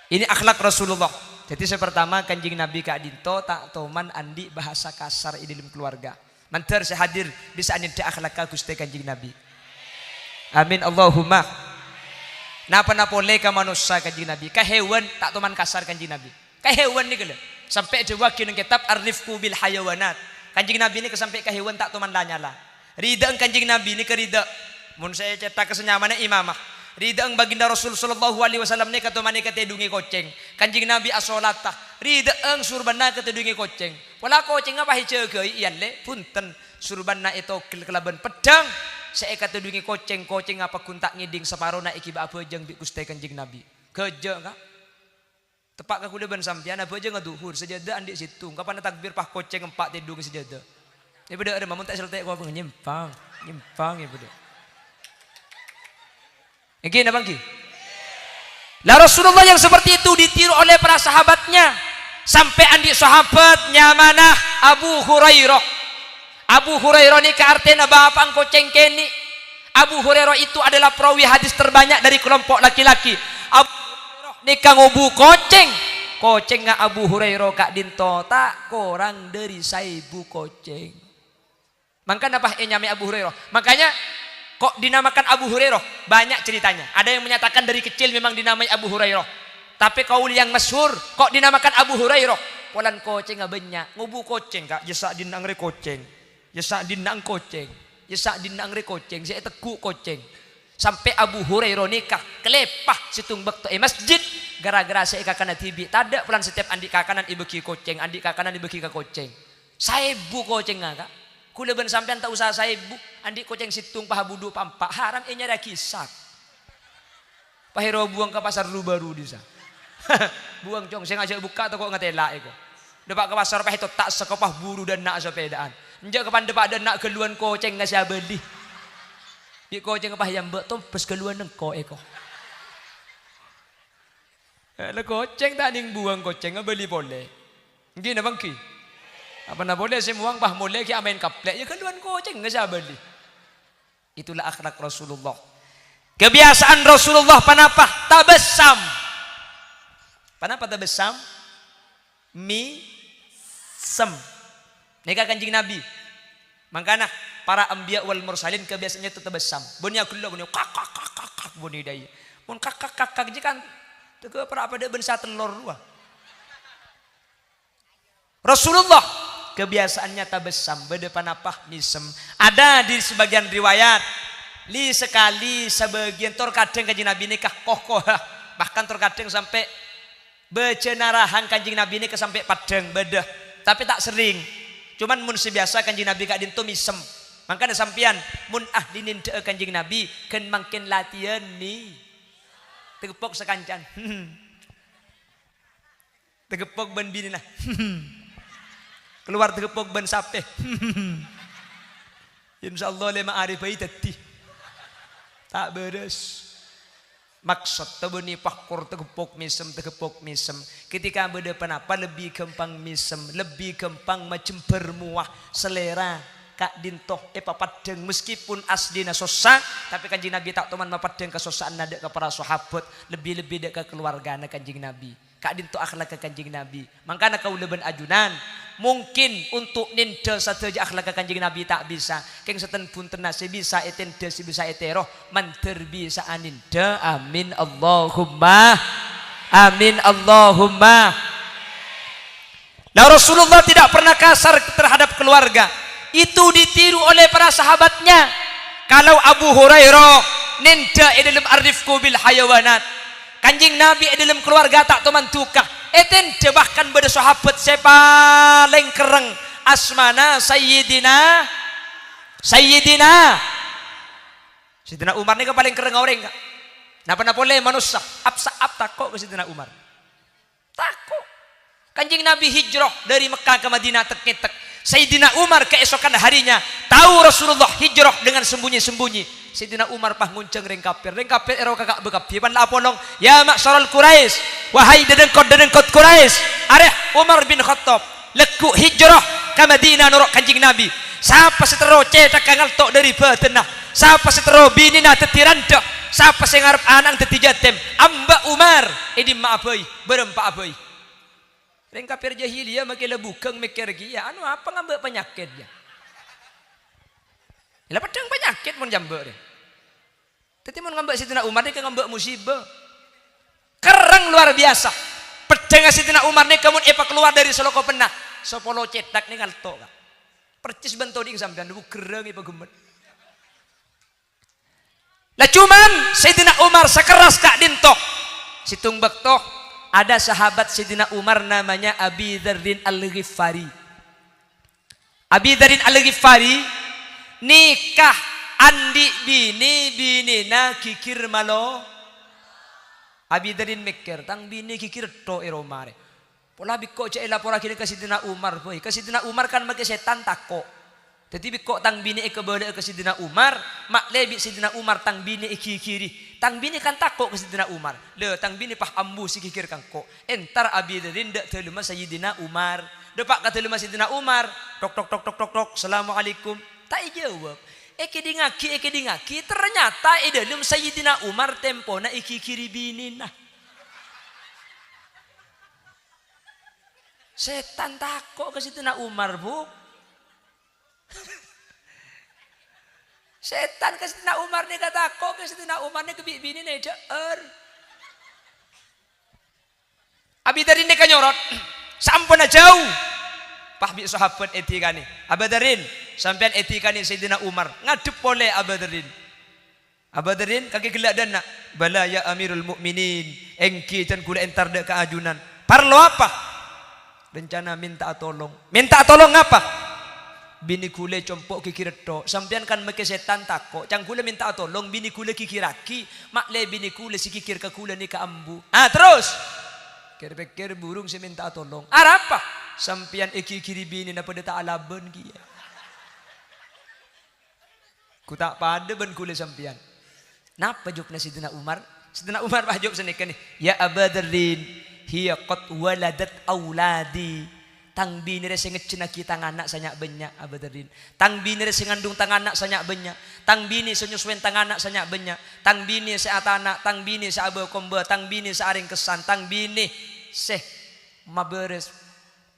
Ini akhlak Rasulullah. Jadi saya pertama Kanjeng Nabi Kak Dinto tak toman andi bahasa kasar di dalam keluarga. Mantar saya hadir bisa anida akhlak Gusti Kanjeng Nabi. Amin Allahumma. Napa boleh ka manusia Kanjeng Nabi. Ka hewan tak toman kasar Kanjeng Nabi. Ka hewan ni gele. Sampai diwakil ng kitab Ar-Rifqu bil Hayawanat. Kanjeng Nabi ni sampai ka hewan tak toman lanyala. Rida ang Kanjeng Nabi ni kerida. Mun saya cetak kesenyamannya imamah. Rida ang baginda Rasul sallallahu alaihi wasallam ni katumani katedungi koceng. Kanjeng Nabi asolata. Rida ang surbanna katedungi koceng. Wala koceng apa hicegeuy iyan le punten surbanna itu kelaban pedang. Saya katedungi koceng apa kuntak ngiding separona iki ba abejeng bi Gusti Kanjeng Nabi. Keje ka? Tepak ka kuleban sampean abejeng ngaduhur sejadah andik situ. Kapan takbir pah koceng 4 tedung sejadah. Ya beda ada mamun tak seltek ko nyimpang ya beda. Oke, nabangki. Lah Rasulullah yang seperti itu ditiru oleh para sahabatnya. Sampai andi sahabatnya mana Abu Hurairah. Abu Hurairah ni ke artinya bapak engkau cengkeni. Abu Hurairah itu adalah perawi hadis terbanyak dari kelompok laki-laki. Abu Hurairah ni kang obu koceng. Koceng nga Abu Hurairah Kak Dinto tak kurang dari 1000 koceng. Makanya apa nyame Abu Hurairah? Makanya kok dinamakan Abu Hurairah? Banyak ceritanya. Ada yang menyatakan dari kecil memang dinamai Abu Hurairah. Tapi kaul yang masyhur kok dinamakan Abu Hurairah? Polan koceng banyak. Ngubu koceng kak. Yesak dinang re koceng. Yesak dinang koceng. Yesak dinang re koceng. Saya teku koceng. Sampai Abu Hurairah nikah kelepah situng bekto masjid gara-gara saya kakana tibi. Tada pelan setiap andik kakanan ibu ki koceng, andik kakanan ibu ki ka koceng. 1000 koceng kak. Kuleban sampean tak usah 1000, andik koceng situng pahabudu pampak haram nyara kisah. Pahiro buang ke pasar lu baru disa. Buang cong saya ngajak buka toko ngatela eko. Depak ke pasar pahito tak sekopah buru dan nak sepedaan. Njak kepan depak dan nak keluan koceng ngasih beli. Di koceng apa yang mbak tompes keluan nengko eko. Le koceng tak ning buang koceng beli boleh. Gini bangki. Apa nak boleh semua bah boleh ki amain kaplek ya keluan koceng ngasih beli. Itulah akhlak Rasulullah. Kebiasaan Rasulullah panapa? Tabassam.
Kenapa tabasam? Misem. Nika kanjing Nabi. Makanya para anbiya wal mursalin kebiasaannya itu tabasam. Bunya kullu bunya kak buni daya. Mun kak jikan teu para apa dia bensa telur dua. Rasulullah kebiasaannya tabasam bedepan apa misem. Ada di sebagian riwayat li sekali sebagian tor kadang kanjing Nabi nikah kokoh bahkan tor kadang sampai becenarahan kanjing Nabi ini sampai padang bedah tapi tak sering cuman mun sebiasa kanjing Nabi kak dintu misem makanya sampian mun ahli ninde kanjing Nabi kan makin latihan nih tegepok sekancan tegepok ben bini nah keluar tegepok ben sape insyaallah lima arifai tadi tak beres maksud tebuni pakur tegepok misem ketika berdepan apa lebih gampang misem lebih gampang macam bermuah selera kak dintoh papadeng meskipun asdina sosa tapi kanjing Nabi tak teman mapadeng kesosaan nada ke para sahabat lebih-lebih dek ke keluarga kanjing Nabi kak dintoh akhlak ke kanjing Nabi makanya kau leben ajunan mungkin untuk ninda saja akhlak kanjing Nabi tak bisa keng seten punten nasi bisa eten desi bisa eteroh manter bisa aninda amin Allahumma nah Rasulullah tidak pernah kasar terhadap keluarga itu ditiru oleh para sahabatnya kalau Abu Hurairah ninda dalam arifku bil hayawanat kanjing Nabi dalam keluarga tak teman tukah eten bahkan pada sahabat saya paling kereng asmana Sayyidina Umar ni paling kereng orang enggak napa boleh manusia absa takut ke Sayyidina Umar takut kanjing Nabi hijrah dari Mekah ke Madinah tek Sayyidina Umar keesokan harinya tahu Rasulullah hijrah dengan sembunyi-sembunyi Sayyidina Umar pah ngunceng reng kafir ero kakak bekap pian la apolong ya maksarul Quraisy wahai dedengkot Quraisy areh Umar bin Khattab leku hijrah ke Madinah nurut kanjing Nabi siapa setero cetak ngaltok dari batenah siapa setero binina tetiranda siapa sing ngarep anang teti jatem amba Umar edim maabai berempa abai reng kafir jahiliyah makin lebukeng mikir gia anu apa ngambek penyakit ya lah pedang penyakit mun jambek deh tadi mun ngambek Sayyidina Umar ni ke ngambek musibah kereng luar biasa pedang Sayyidina Umar ni kemun keluar dari seloko penah sepolo cetak ni ngaltok ka percis bento ding sampean bu gereng ipa gemet lah cuman Sayyidina Umar sekeras kak dintok situng bektoh ada sahabat Sayyidina Umar namanya Abi Dzarrin Al-Ghifari. Abi Dzarrin Al-Ghifari nikah andi bini kikir malo. Abi Dzarrin mikir tang bini kikir to eromare. Pola bikko cek lapor akhirnya ke Sayyidina Umar boy. Ke Sayyidina Umar kan make setan takok. Jadi bikko tang bini kebalik ke Sayyidina Umar, mak lebi Sayyidina Umar tang bini kiri. Tang bini kan takok ke Sayyidina Umar. Le tang bini pah ambu si kikir kangko. Entar Abi Dzarrin dak telema Sayyidina Umar. Depak ka telema Sayyidina Umar. Tok. Assalamualaikum. Tak jawab. Eke dingaki ternyata dalam Sayyidina Umar tempona kiri bini nah. Setan takok ke Sayyidina Umar, Bu. Setan ke Sayyidina Umar ni kata kok ke Sayyidina Umar ni bini ni jeur. Abi Dzarrin ni kanyorot sampun jauh. Pah bi sahabat etikani. Abi Dzarrin sampean etikani Sayyidina Umar ngadep oleh Abi Dzarrin. Abi Dzarrin kaki gelak dana. Bala ya Amirul Mukminin engki can kula entar de ka ajunan. Parlo apa? Rencana minta tolong. Minta tolong apa? Bini kule compok kikireto sampean kan make setan takok cang kule minta tolong bini kule kikiraki makle bini kule si kikir ke kule ni ka ambu terus kira-kira burung si minta tolong apa sampean kiri bini na pada tak alaban kia ku tak pada ben kule sampean napa jawabna Sayyidina Umar bah jawab senika ni ya Aba Dzarrin hiya qad waladat auladi tang bini re sing ngecena kita anak sanyak banyak Abi Dzarrin tang bini re sing ngandung tang anak sanyak banyak tang bini senyusuen tang anak sanyak banyak tang bini seatana tang bini seabe kombe tang bini searing kesan tang bini seh maberes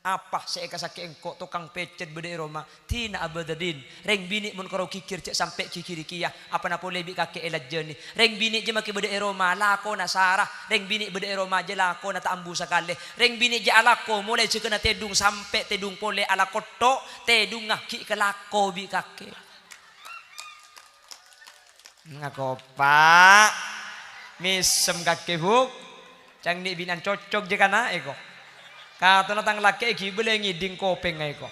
apa saya kasake engkau tukang pecet bede Roma tina abadadin reng bini mun karo kikir cek sampai kikiri kiyah apa na boleh bi kake elajeni reng bini je make bede Roma lako na sarah reng bini bede Roma je lako na taambu sakale reng bini je alako mulai cekena tedung sampai tedung pole ala koto tedung ngaki ke lako bi kake ngako pak misem kake buk cang ni binan cocok je kana eko kata natang laki iki boleh ngiding kopeng ay ko.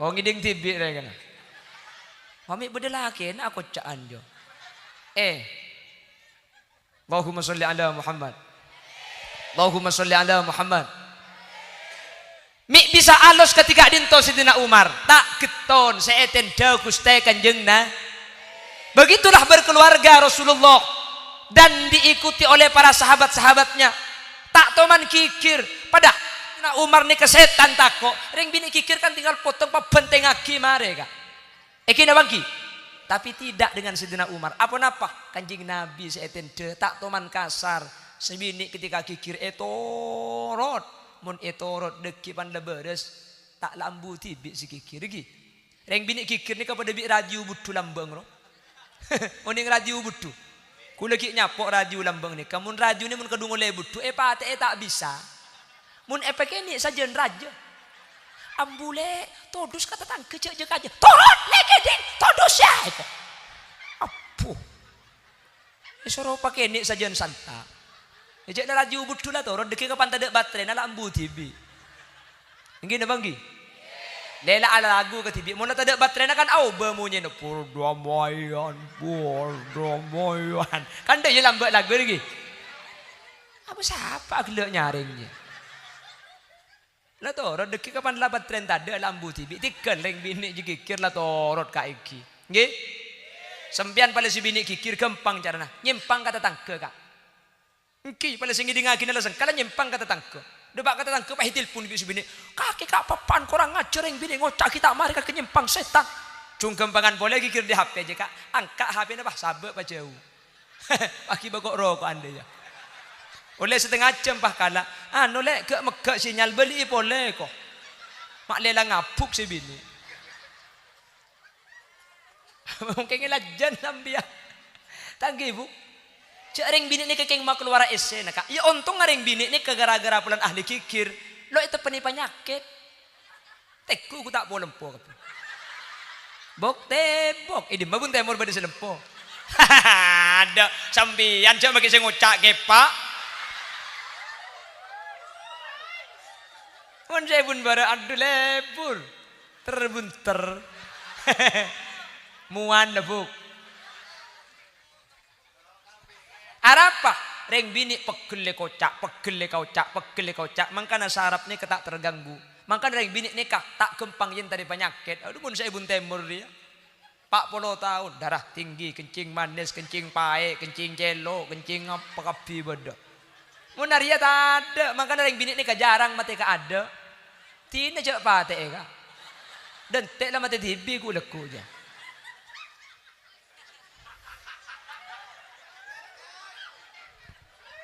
Oh ngiding tibi ray kana. Mami beda laki na ako caan jo. Allahumma sholli ala Muhammad. Allahumma sholli ala Muhammad. Mi bisa alos ketika dinto Sidina Umar. Tak keton seeten daw kuste kanjeng na. Begitulah berkeluarga Rasulullah dan diikuti oleh para sahabat-sahabatnya. Tak toman kikir pada Umar ni kesetan tako. Ring bini kikir kan tinggal potong pa benteng aki mare ka. Eki na bangki. Tapi tidak dengan Sidina Umar. Apa napa? Kanjing Nabi seeten de tak toman kasar. Sebini ketika kikir etorot. Mun etorot deki panda beres tak lambu tibi si kikir lagi. Ring bini kikir ni kepada bi radio budu lambang ro. Oning radio budu. Kula ki nyapok radio lambang ni. Kamun radio ni mun kedung oleh budu pate tak bisa. Mun epeke ni sajen raja. Ambule todus kata tang kecek je kaje. Torot legedin todus ya. Apuh. Isoro pake ni sajen santa. Ejek na radio budu lah torot deki kapan tadek baterai na lambu TV. Nggih na banggi. Lela ala lagu ke tibi. Mula tak ada baterai nak kan au bermunyi nak perdamaian. Kan dia je lambat lagu lagi. Apa siapa gelak nyaringnya? Lah torot deki kapan lah baterai tak ada lambu tibi. Tikel reng bini je kikir lah torot ka iki. Nggih? Sempian pada si bini kikir gempang carana. Nyimpang kata tangke kak. Engki pada singi dingagin alasan kala nyimpang kata tangke. Debak kata tangke pahi telepon bisu bini. Kaki kak papan korang ngajar yang bini ngocak kita mari kaki nyempang setan. Cungkempangan boleh kikir di HP aja kak. Angkat HP na bah sabek pa jauh. Paki bagok rokok anda ya. Oleh setengah jam pah kala. Nolek ke megak sinyal beli boleh kok. Mak lela ngapuk si bini. Mungkin ngelajan nambia. Tanggi bu. Cering bini ni kekeng mak keluar ese nak. Ya untung ngareng bini ni kegara-gara pulan ahli kikir. Lo itu peni penyakit. Teku ku tak boleh lempo. Bok tebok. Ini mabun temur pada selempo. Ada sambian cak bagi saya ngucak kepak. Pun saya pun bara adu lebur. Terbunter. Muan buk. Arapa reng bini pegele kocak mangkana sarap ni ketak terganggu mangkana reng bini nikah tak gempang yen tadi penyakit aduh pun saya bun temur dia 40 tahun darah tinggi kencing manis kencing pae kencing celo kencing apa kabi beda mun aria tak ada mangkana reng bini nikah jarang mate ka ada tina jak pate ka dan tek lah mate tibi ku leku je.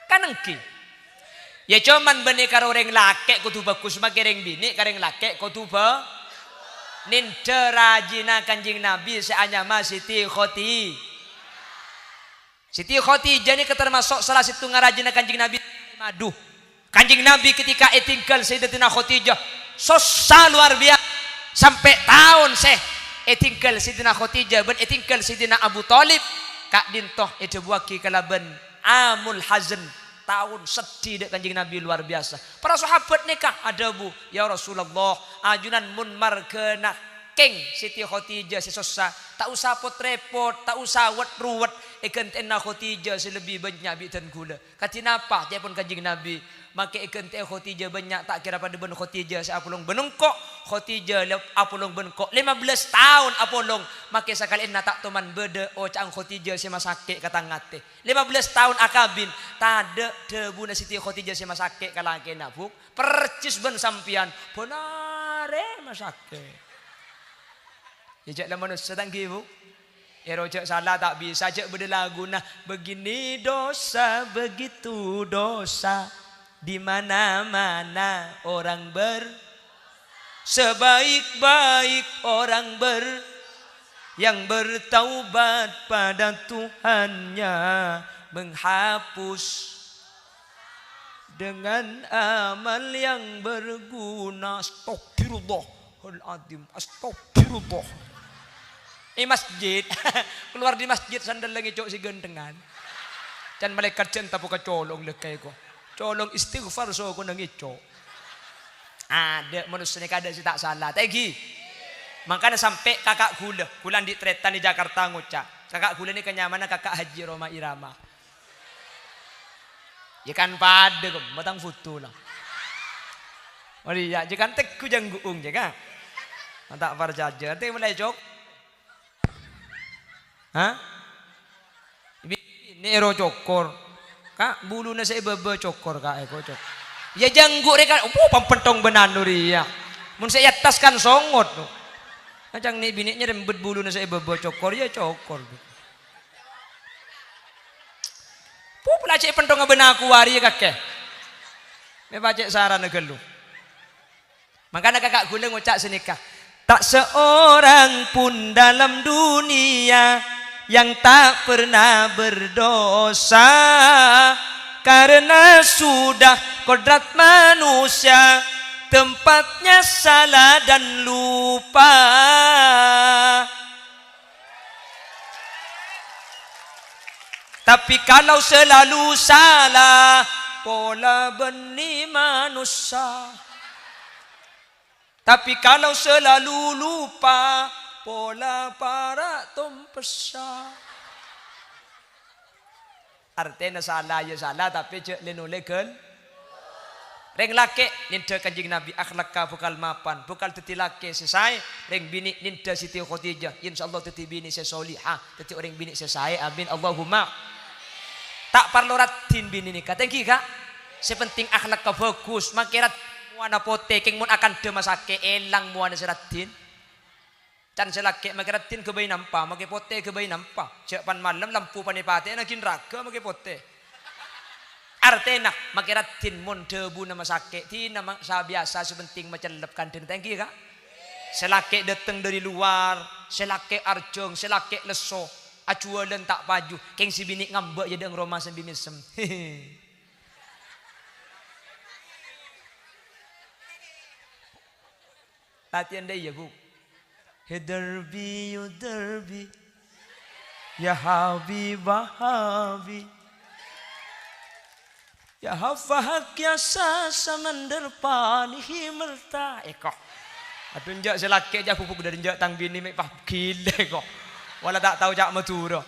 Kanengki. Ya cuman bani karo reng lake kudu bagus make reng bini kareng lake kudu ba ninda rajina Kanjeng Nabi seanyama Siti Khoti. Siti Khoti jadi termasuk salah satu ngarajina Kanjeng Nabi madu. Kanjeng Nabi ketika etinggal Sayyidatina Khotijah susah luar biasa sampai tahun etinggal Sayyidatina Khotijah ben etinggal Sayyidina Abu Thalib kak dintoh itu buaki kalaban amul hazn tahun sedih dek Kanjeng Nabi luar biasa. Para sahabat nikah ada bu ya Rasulullah ajunan mun margena keng Siti Khotijah sesosa tak usah pot-repot tak usah wet-ruwet ikentena Khotijah selebih banyak bitan gula katina apa dia pun Kanjeng Nabi make ikente Khotijah banyak tak kira pada ben Khotijah seapulung benungkok Khotijah apulung benungkok 15 tahun apulung make sakali na tak toman bede o cang Khotijah sema sakit kata ngate 15 tahun akabin tade debu na Siti Khotijah sema sakit kalake nabuk percis ben sampian bonare masake. Ya jak la manusia tanggi bu. Cek salah tak bisa cek berlagu nah begini dosa begitu dosa di mana-mana orang sebaik-baik orang yang bertaubat pada Tuhannya menghapus dengan amal yang berguna. Astagfirullahaladzim, astagfirullah. Masjid keluar di masjid sandal lagi cok si gendengan dan malaikat cinta buka colong lekai ko colong istighfar so ko nangicok ada manusia ni kada si tak salah tegi makanya sampai kakak kulan di tretan di Jakarta ngucap kakak gula ni kenyamanan kakak Haji Roma Irama ya kan pada ko matang foto lah oh iya jangan teku jangguung jaga tak parjaja nanti mulai cok. Hah? Ini ero cokor. Kak bulu na sa ibaba cokor ka eko cok. Ya janggu re kan. Pampentong benanu riya. Mun sa yatas kan songot no. Kacang ni biniknya rembet bulu na sa ibaba cokor ya cokor. Pula cek pentong benaku wari kakek. Me pacek saran negelu. Makanya kakak gula ngucap senikah. Tak seorang pun dalam dunia yang tak pernah berdosa karena sudah kodrat manusia tempatnya salah dan lupa. Tapi kalau selalu salah pola benih manusia. Tapi kalau selalu lupa pola para tumpesa. Artinya salah ya salah tapi cek lenuleken. Reng laki ninda kanjing Nabi akhlak ka bukal mapan bukal teti laki sesai reng bini ninda Siti Khadijah insyaallah teti bini sesolihah teti orang bini sesai amin Allahumma. Tak perlu ratin bini nikah tengki kak. Sepenting akhlak ka bagus makirat muana pote keng mun akan demasake elang muana seratin. Can selake mageratin ke bayi nampa, mage pote ke bayi nampa. Cek pan malam lampu panipate na kinraga mage pote. Artena mageratin mun debu nama sake, ti nama sa biasa sepenting macelepkan den tengki kak. Selake dateng dari luar, selake arjong, selake leso, acualen tak paju, keng si bini ngambek jadi ngroma sembimisem. Latihan deh ya bu. Derby, derby, ya Habibah Habib, ya hafahak ya samandar panihi merta. Kok, aduh njak selaki aja pupuk dari njak tang bini mek pah gile kok, wala tak tahu jak maturo.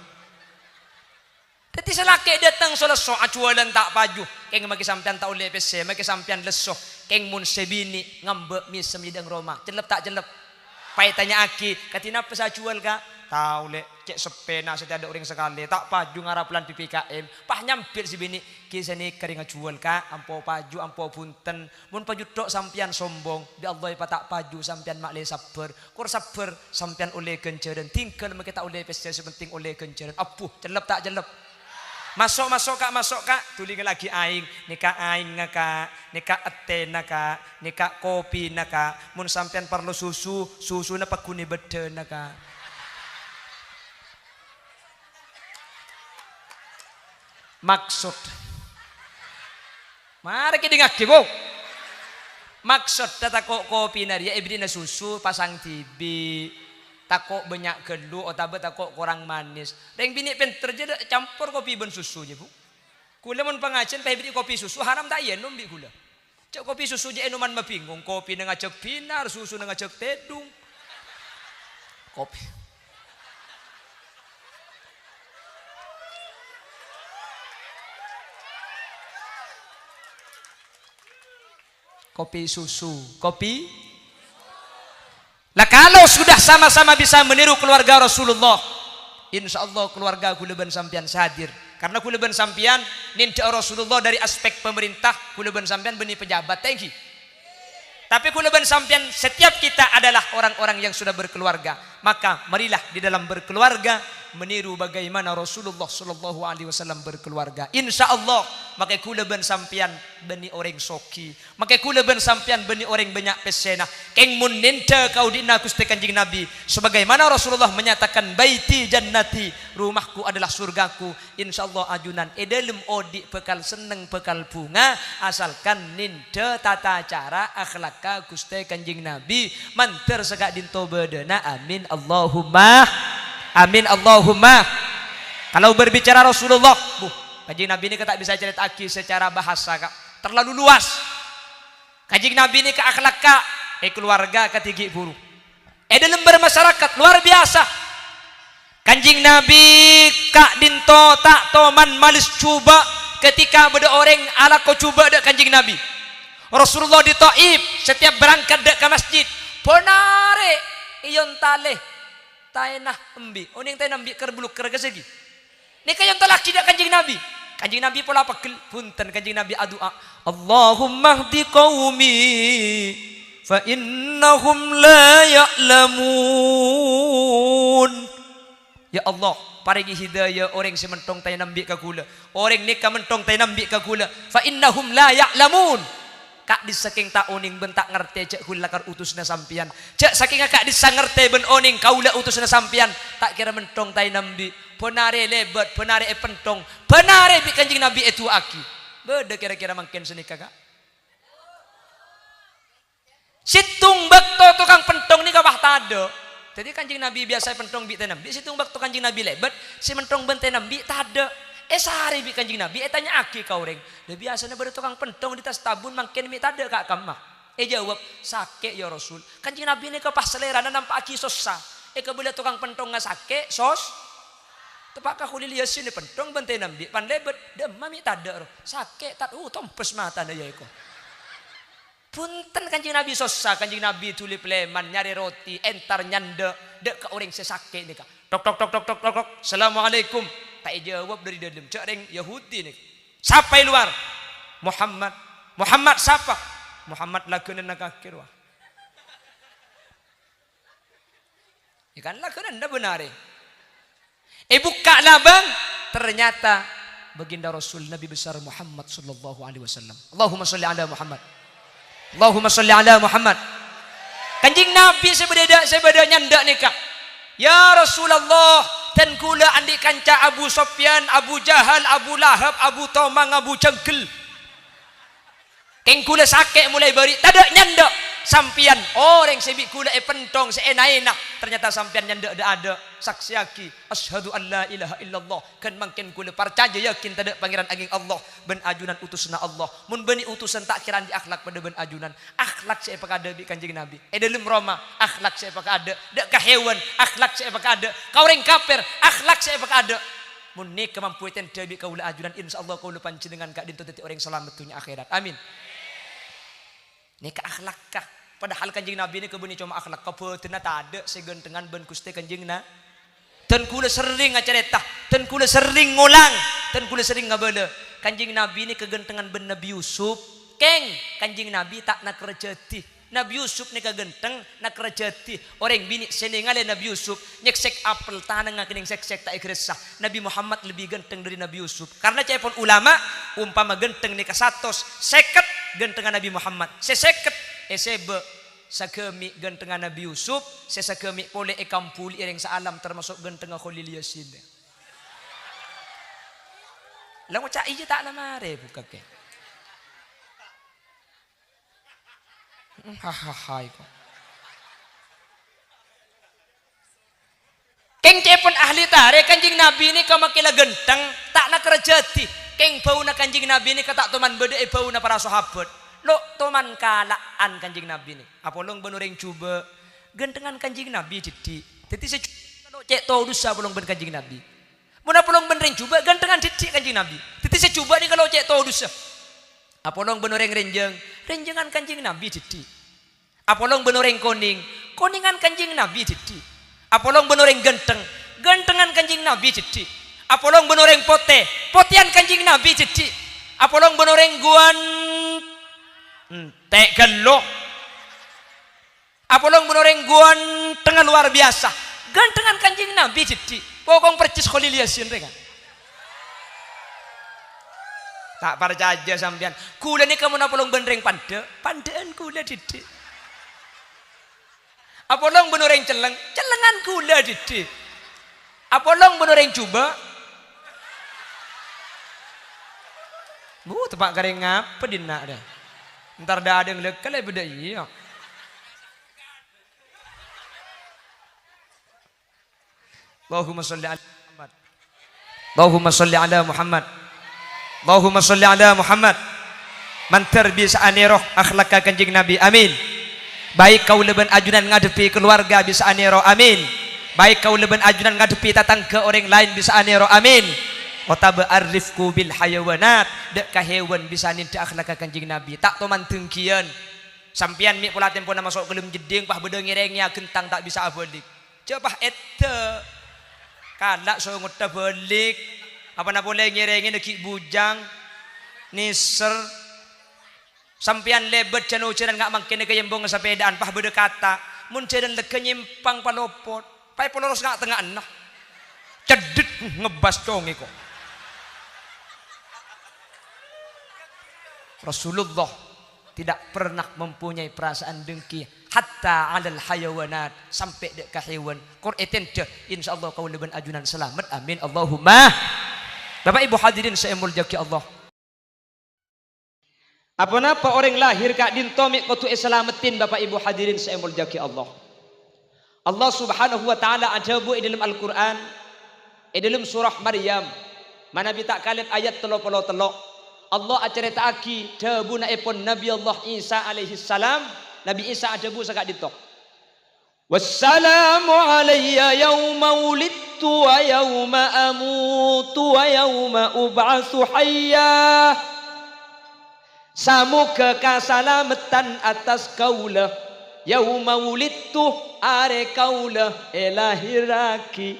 Tadi selaki datang seleso acualan tak paju, keng maki sampian tak oleh pese, maki sampian leso, keng mun sebini ngambek misem yidang Roma, celep tak celep. Pai tanya aki, katina apa saya jual kak? Tahu le, cek sepena setiap ada orang sekali, tak paju ngarapulan PPKM, pah nyampir si bini, kisah ni kering jual kak, ampo paju, ampo punten, mun paju tok sampian sombong, di Allah ipa tak paju sampian mak le sabar, kur sabar sampian oleh kenceran, tinggal mereka tak oleh pesta sepenting oleh kenceran, apuh celep tak celep. Masuk kak, tuling lagi aing, nikah aing ngaka, nikah etena kak, nikah kopi naka, mun sampean perlu susu na pakuni bede naka. Maksud, mari kita ngaki bu. Maksud tata kopi naria ibri na susu pasang tibi. Takok banyak gelu atau takok kurang manis. Reng bini pinter je campur kopi ben susu je bu. Kula mun pengajian pah bini kopi susu haram tak yen numbi kula. Cek kopi susu je enuman mabingung kopi nang ngajak pinar susu nang ngajak tedung. Kopi. Kopi susu, kopi. Lah kalau sudah sama-sama bisa meniru keluarga Rasulullah, insya Allah keluarga kuleban sampian sadir. Karena kuleban sampian ninda Rasulullah dari aspek pemerintah, kuleban sampian benih pejabat tinggi. Tapi kuleban sampian setiap kita adalah orang-orang yang sudah berkeluarga. Maka marilah di dalam berkeluarga meniru bagaimana Rasulullah sallallahu alaihi wasallam berkeluarga. Insyaallah makai kula ben sampian beni orang soki, makai kula ben sampian beni orang banyak pesena. Keng mun nente kau dina Gusti Kanjeng Nabi sebagaimana Rasulullah menyatakan baiti jannati, rumahku adalah surgaku. Insyaallah ajunan edelem odi bekal seneng bekal bunga asalkan ninte tata cara akhlak Gusti Kanjeng Nabi manter segak dinto bedena. Amin Allahumma amin Allahumma. Kalau berbicara Rasulullah, Kanjeng Nabi ini tak bisa cerita secara bahasa kak, terlalu luas. Kanjeng Nabi ini ke akhlak kak, keluarga ketigi buru, dalam bermasyarakat luar biasa. Kanjeng Nabi kak dinto tak toman malis coba ketika beda orang ala kau coba dek Kanjeng Nabi. Rasulullah di Taif setiap berangkat dek ke masjid, ponare iyon taleh tainah embi oning tainah embi kerbuluk kerga segi ni kayon talak tidak Kanjeng Nabi pola pegel punten Kanjeng Nabi adua Allahumma hdi qaumi fa innahum la ya'lamun. Ya Allah parigi hidayah orang si mentong tainah embi ka kula, orang ni ka mentong tainah embi ka kula fa innahum la ya'lamun. Kak di saking tak oning bentak ngerti cek hula kar utusna sampian cek saking kak di ngerti ben oning kaula utusna sampian tak kira mentong tai nambi ponare lebet ponare pentong ponare bi Kanjeng Nabi itu aki beda kira-kira mangken seni kakak situng bakto tukang pentong ni kabah tado. Jadi Kanjeng Nabi biasa pentong bi tai nambi situng bakto Kanjeng Nabi lebet si mentong ben tai nambi tado. Sehari bi Kanjeng Nabi tanya aki kau reng. Dah biasanya ber tukang pentong di tas tabun mangken mi tade kak kamah. Jawab sake ya Rasul. Kanjeng Nabi ni kepas selera nampak aki sosa. Boleh tukang pentong nga sake sos. Tepak kau lili yasin pentong bentai Nabi pan lebet demam mi tade ro. Sake tat tompes mata na ya iko. Punten Kanjeng Nabi sosa, Kanjeng Nabi tulip leman nyari roti entar nyande dek ka orang sesake ni kak. Tok tok tok tok tok tok. Assalamualaikum. Tak jawab dari dalam cak reng Yahudi ni. Siapa luar? Muhammad. Muhammad siapa? Muhammad lakunan nak akhir wah. Ikan lakunan dah benar. Buka labang ternyata baginda Rasul Nabi besar Muhammad sallallahu alaihi wasallam. Allahumma salli ala Muhammad. Allahumma salli ala Muhammad. Kanjeng Nabi sebeda nyandak nikah. Ya Rasulullah, dan kula andi kanca Abu Sofyan, Abu Jahal, Abu Lahab, Abu Tomang, Abu Jengkel. Keng kula sakit mulai beri, tada nyandak sampian orang sebi kula pentong seenak-enak. Ternyata sampian nyandak ada saksi aki. Asyhadu an la ilaha illallah. Kan mangken kula percaya yakin tada pangeran ageng Allah ben ajunan utusna Allah. Mun beni utusan tak kiraan di akhlak pada ben ajunan. Akhlak saya pakada bi Kanjeng Nabi. Dalam Roma akhlak saya pakada. Dak ka hewan akhlak saya pakada. Kau orang kafir akhlak saya pakada. Mun ni kemampuan tabi kaula ajunan insyaallah kaula panjenengan kak dintu teti orang selamat dunia akhirat. Amin. Ni ke akhlak kah? Padahal Kanjeng Nabi ni kebuni cuma akhlak kapeuteuna tak ada segentengan ben Gusti Kanjeng na. Ten kula sering ngacarita, ten kula sering ngulang, ten kula sering ngabeule. Kanjeng Nabi ni kegentengan ben Nabi Yusuf. Keng Kanjeng Nabi tak nak rejeti. Nabi Yusuf ni kegenteng nak rejeti. Orang bini senengale Nabi Yusuf nyeksek apel tanang ngakening sek-sek tak ikresah. Nabi Muhammad lebih genteng dari Nabi Yusuf. Karena cepon ulama umpama genteng ni kasatos seket gentengan Nabi Muhammad. Seseket sebe sakemi gentengan Nabi Yusuf, sesakemi pole kampuli ireng sa alam termasuk gentengan Khalil Yasin. Lang mo cai je tak lamare buka ke. Hahaha ko. Keng cepon ahli tare Kanjeng Nabi ni kamakila genteng tak nak rejeti. Keng bau na Kanjeng Nabi ni katak teman bede bau na para sahabat. Lo teman kalaan Kanjeng Nabi ni. Apolong benureng cuba gentengan Kanjeng Nabi didi. Dadi se kalau cek tau dosa polong ben Kanjeng Nabi. Mun apolong benureng cuba gentengan didi Kanjeng Nabi. Dadi se cuba ni kalau cek tau dosa. Apolong benureng renjengan Kanjeng Nabi didi. Apolong benureng koningan Kanjeng Nabi didi. Apolong benureng gentengan Kanjeng Nabi didi. Apolong benureng potian Kanjeng Nabi didi. Apolong benureng guan tek gelo. Apolong benureng guan tengah luar biasa. Gentengan Kanjeng Nabi didi. Pokong percis Khalil Yasin kan. Tak percaya sampean. Kula ni kamu napolong benreng pandaan kula didik. Apolong benoreng celengan kula didik. Apolong benoreng coba. Tepak garing ngapa dina dah. Ntar dah ada yang lekal beda iya. Allahumma salli ala Muhammad. Allahumma salli ala Muhammad. Allahumma salli ala Muhammad. Mantar bisa aniroh akhlak kanjeng Nabi. Amin. Baik kau leben ajunan ngadepi keluarga bisa aniroh. Amin. Baik kau leben ajunan ngadepi tetangga orang lain bisa aniroh. Amin. Watabe arifku bil hayawanat. Dek kahewan bisa ninda akhlak kanjeng Nabi. Tak toman tengkian. Sampian mi pola tempo na masuk kelem jeding pah beda ngirengnya gentang tak bisa abolik. Coba ete. Kalak so ngota balik. Apa na boleh ngirengin neki bujang. Niser. Sampian lebet cano ceran ngak mangkene kayembong sepedaan pah beda kata. Mun ceran leke nyimpang palopot. Pai poloros ngak tengah enah. Cedit ngebas conge kok. Rasulullah tidak pernah mempunyai perasaan dengki hatta alal hayawanat sampai dek ke hewan. Qur'an insyaallah kau leben ajunan selamat. Amin Allahumma. Bapak Ibu hadirin saya mulyaki Allah. Apa napa orang lahir kak dinto mik kotu selamatin Bapak Ibu hadirin saya mulyaki Allah. Allah Subhanahu wa taala ada bu dalam Al-Qur'an dalam surah Maryam. Mana bita kalian ayat 33. Allah acerita aki dabuna epon Nabi Allah Isa alaihi salam. Nabi Isa adabu sakak ditok. Wassalamu alayya yawma wulidtu wa yawma amutu wa yawma ub'atsu hayya. Samuga kasalamatan atas kaulah yawma wulidtu are kaulah elahiraki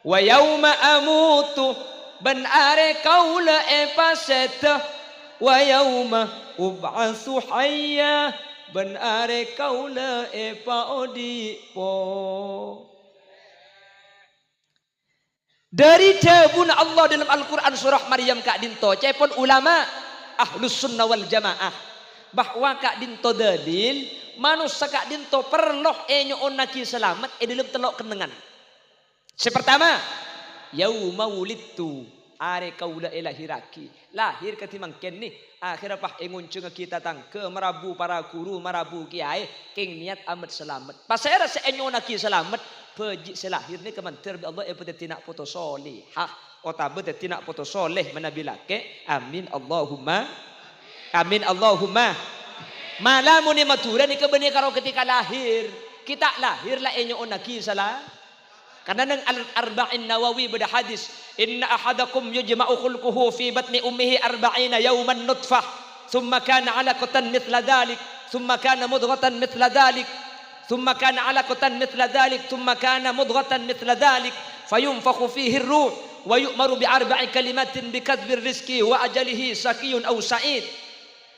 wa yawma amutu ban are kaula paseta wa yauma ub'atsu hayya ban are kaula paodipo. Dari dabun Allah dalam Al-Qur'an surah Maryam kak dinto cepon ulama ahlus sunnah wal jamaah bahwa kak dinto dalil manusia kak dinto perloh enyo onaki selamat dalam telok kenengan. Sepertama yauma wulidtu are kaula elahiraki lahir ketimang kenni akhirnya pah enguncung kita tang ke merabu para guru merabu kiai king niat amat selamat pasera seenyo naki selamat peji selahir ni kemantir Allah epete tinak foto soleh otabe tinak foto soleh menabilake amin Allahumma amin Allahumma malamun ni matura ni kebeni karo ketika lahir kita lahir lah enyo naki salah. Karena nang al-arba'in Nawawi beda hadis, inna ahadakum yujma'u khulquhu fi batni ummihi arba'ina yawman nutfah, thumma kana 'alaqatan mithla dhalik, thumma kana mudghatan mithla dhalik, thumma kana 'alaqatan mithla dhalik, thumma kana mudghatan mithla dhalik, fayunfakhu fihi ar-ruh wa yu'maru bi arba'i kalimatin bi kadhbi rizqi wa ajalihi sakiyun aw sa'id.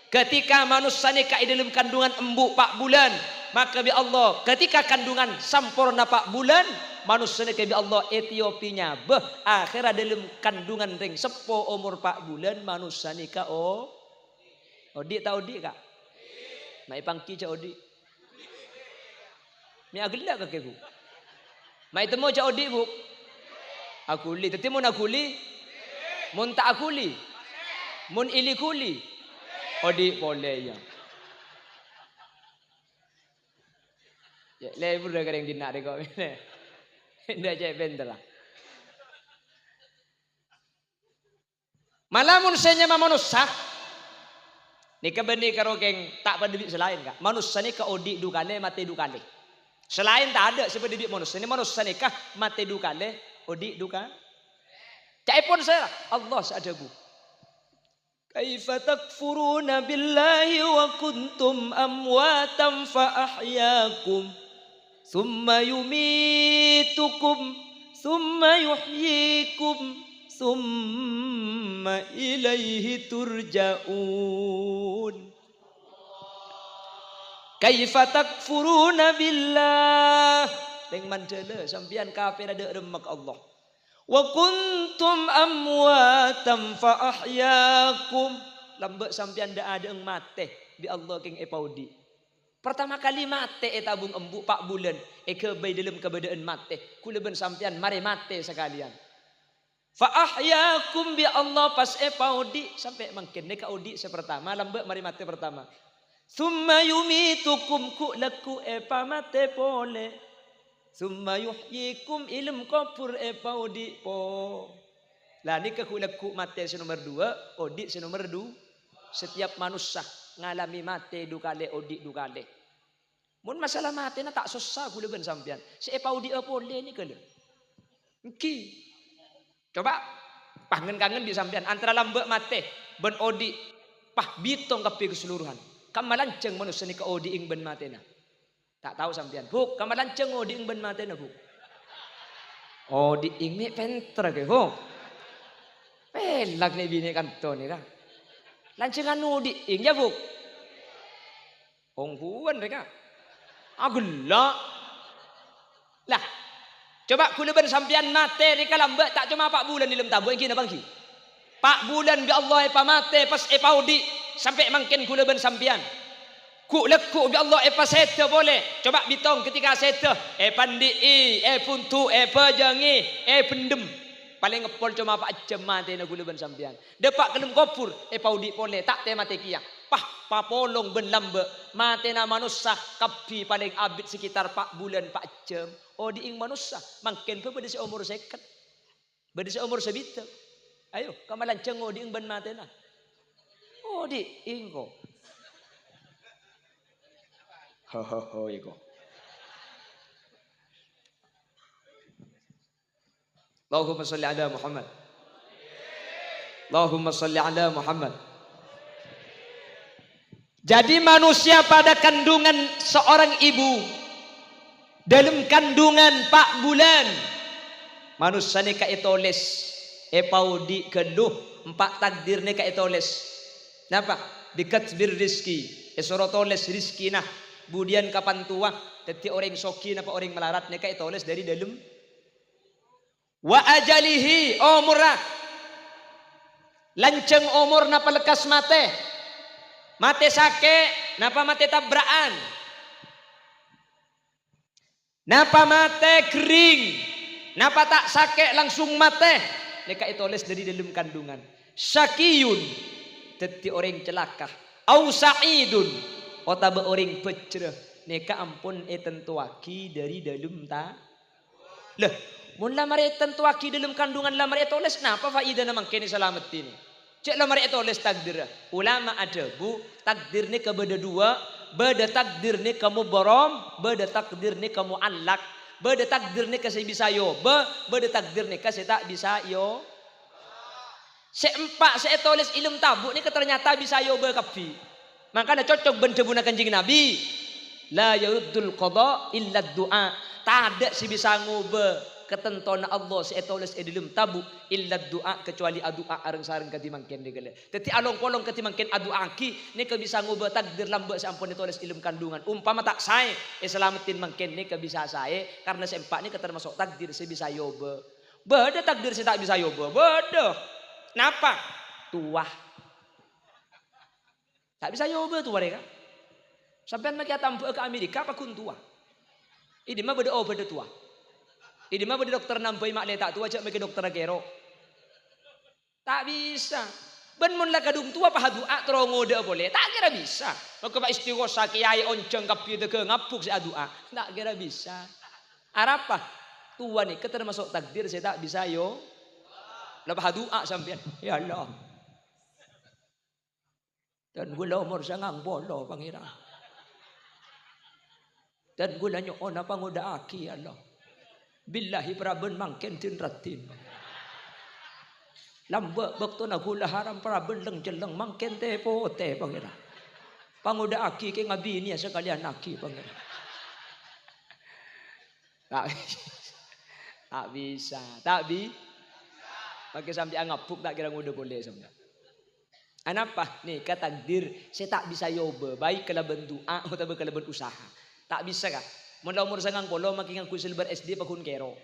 Ketika manusia ni ka dalam kandungan embu 4 bulan, maka bi Allah ketika kandungan sampurna 4 bulan manusia ni bi Allah Etiopinya akhirnya dalam kandungan ring sepo umur 4 bulan manusia ni ka odi tau odi kak mai pangki ca odi mi agila ka kebu mai temo ca odi bu akuli teti mun akuli mun tak akuli mun ili kuli odi boleh ya. Ya, lebur dah kering dinak dek kau ni. Dah cek bentela. Malamun senya manusia. Nika benih karo keng tak berdebit selain kak. Manusia ni ka odi dukale mati dukale. Selain tak ada seperti berdebit manusia ni manusia ni kah mati dukale odi duka. Cek pun saya Allah seadabu. Kaifa takfuruna billahi wa kuntum amwatan fa ahyakum thumma yumitukum thumma yuhyikum thumma ilaihi turja'un. Kaifa takfuruna billah. Deng mandele sampian kafir ada remak Allah. Wa kuntum amwatam fa ahyakum. Lambek sampean ndak ada yang mate bi Allah king epaudi. Pertama kali mate tabung embu 4 bulan. Ke bay dalam keadaan mate. Kula ben sampean mari mate sekalian. Fa ahyakum bi Allah pas epaudi sampai mungkin neka audi sepertama lambek mari mate pertama. Summa yumitukum ku laku epa mate pole. Summa yuhyikum ilm kopur epaudi po. Lah ni kekulaku mate nomor 2, audit nomor 2. Setiap manusia ngalami mate dukale audit dukale. Mun masalah mate na tak susah kula ben sampean. Si epaudi apa le ni kele. Engki. Coba kangen-kangen di sampean antara lambek mate ben audit pah bitong kapi keseluruhan. Kamalanceng manusia ni ke audit ing ben mate na. Tak tahu sampean. Buk, kamalanceng audit ing ben mate na buk. Audit ing mi pentra ke buk. Pelak ni bini kanto ni kan. Lancengan nudi ing ya buk. Ongkuan mereka. Agulak. Lah. Coba kula ben sampean mate ni kalambak tak cuma 4 bulan dalam tabu engki na bangki. 4 bulan bi Allah pa mate pas epaudi sampai mangken kula ben sampean. Ku lekuk bi Allah pa seta boleh. Coba bitong ketika seta pandi puntu pejangi pendem. Paling ngepol cuma pak jam mate na gula ben sampean. Depak kelem kopur paudi pole tak te mate kiang. Pah papolong ben lambe mate na manusia kapi paling abit sekitar 4 bulan 4 jam. Oh diing manusia mangken pe beda seumur 50. Beda seumur sebita. Ayo kamalan cengo diing ben mate na. Oh diing ko. Ho iko. Allahumma salli ala Muhammad. Allahumma salli ala Muhammad. Jadi manusia pada kandungan seorang ibu dalam kandungan 4 bulan manusia ni ka itoles paudi keluh 4 takdir ni ka itoles. Napa? Bikatsbir rizki. Surat toles rizki nah. Kemudian kapan tua? Teti orang soki napa orang melarat ni ka itoles dari dalam wa ajalihi umurah lanceng umur napa lekas mate sake napa mate tabraan napa mate kering napa tak sake langsung mate neka itulis dari dalam kandungan syakiyun teti orang celaka au sa'idun otaba orang pecreh neka ampun tentuaki dari dalam ta lah. Mun lamar tentu aki dalam kandungan lamar etoles napa faida namang kini selamat ini. Cek lamar etoles takdir. Ulama ada bu takdir ni kebeda 2, beda takdir ni kamu borom, beda takdir ni kamu alak, beda takdir ni kasih bisa yo, beda takdir ni kasih tak bisa yo. Seempat seetoles ilmu tabu ni ternyata bisa yo berkapi. Makanya cocok bencebuna kanjing Nabi. La yaruddul qada illa du'a. Tak ada si bisa ngubah ketentuan Allah seetoles dalam tabu illa doa kecuali doa areng-sareng katimangken digale. Teti along-kolong katimangken doa ki ni bisa ngubah takdir lambe sampun ditulis ilmu kandungan. Umpama tak sae selamatin mangken ni bisa sae karena sempak ni termasuk takdir sebisa yoba. Beda takdir se tak bisa yoba. Beda. Napa? Tua. Tak bisa yoba tua mereka. Sampai mereka tampuk ke Amerika apa kun tua. Ini mah beda beda tua. Ini mah beda dokter nampai mak letak tua cak mereka dokter kero. Tak bisa. Ben mun lah kadung tua paha doa terong ngode boleh. Tak kira bisa. Maka pak istighosa kiai onceng kapi ke ngapuk si doa. Tak kira bisa. Arapa? Tua ni termasuk takdir saya tak bisa yo. Lepas doa sampean. Ya Allah. Dan gula umur sangang bolo pangira. Dan gula nyoon apa ngoda aki ya Allah. Billahi praben mangken tin ratin. Lambak bakto na gula haram praben leng jeleng mangken te pote pangira. Pangoda aki ke ngabi ni sekalian aki pangira. Tak bisa. Tak bisa. Pakai sampai ngapuk tak kira ngoda boleh sampai. Anapa? Nih kata takdir saya tak bisa yoba. Baik kalau doa atau kalau berusaha. Tak bisa kah? Mula umur sangang polo makingang kusil ber SD pakun kero.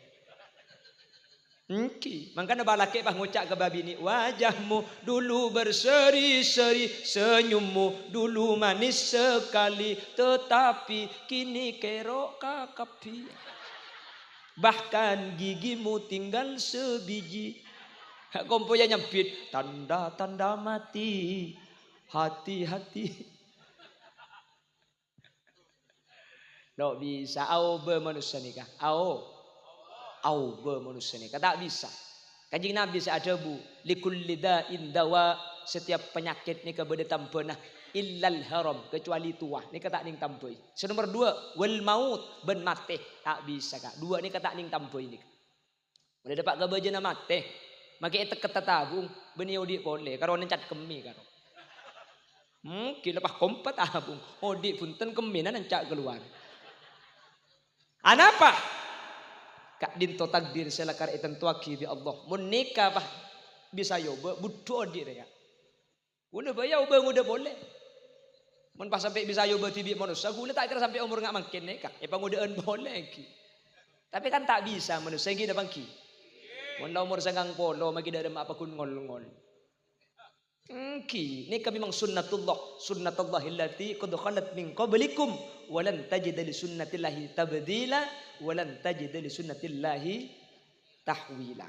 Makanya balake bah ngucap ke babi ni, wajahmu dulu berseri-seri, senyummu dulu manis sekali, tetapi kini kerok kakapi. Bahkan gigimu tinggal sebiji. Komponya nyempit, tanda-tanda mati, hati-hati. Tak bisa, au bermanusia nikah, au bermanusia ni tak bisa. Kanjeng Nabi ada bu likulli da'in dawa, setiap penyakit ni kepada tampana illal haram, kecuali tua ni kata ning tampoi. Nomor 2 wal maut, ben mate tak bisa kak. 2 ni kata ning tampoi ni. Udah dapat gabajana mate make tek tabung beniau di boleh karo nencat kemi karo. Mungkin lepas kompet tabung odi punten keminan nencak keluar. Anapa? Kak dinto takdir selakar itan tuaki bi Allah. Mun nikah bah bisa yoba budo dir ya. Udah bayar ubang udah boleh. Mun pas sampai bisa yoba tibi manusia gula tak kira sampai umur ngak makin nikah. Ya pangudaan boleh ki. Tapi kan tak bisa manusia gida bangki. Mun umur sanggang polo magi ada apa kun ngol-ngol. Ki, ini memang sunnatullah illati qad khalat min qablikum walan tajida li sunnatillahi tabdila walan tajida li sunnatillahi tahwila.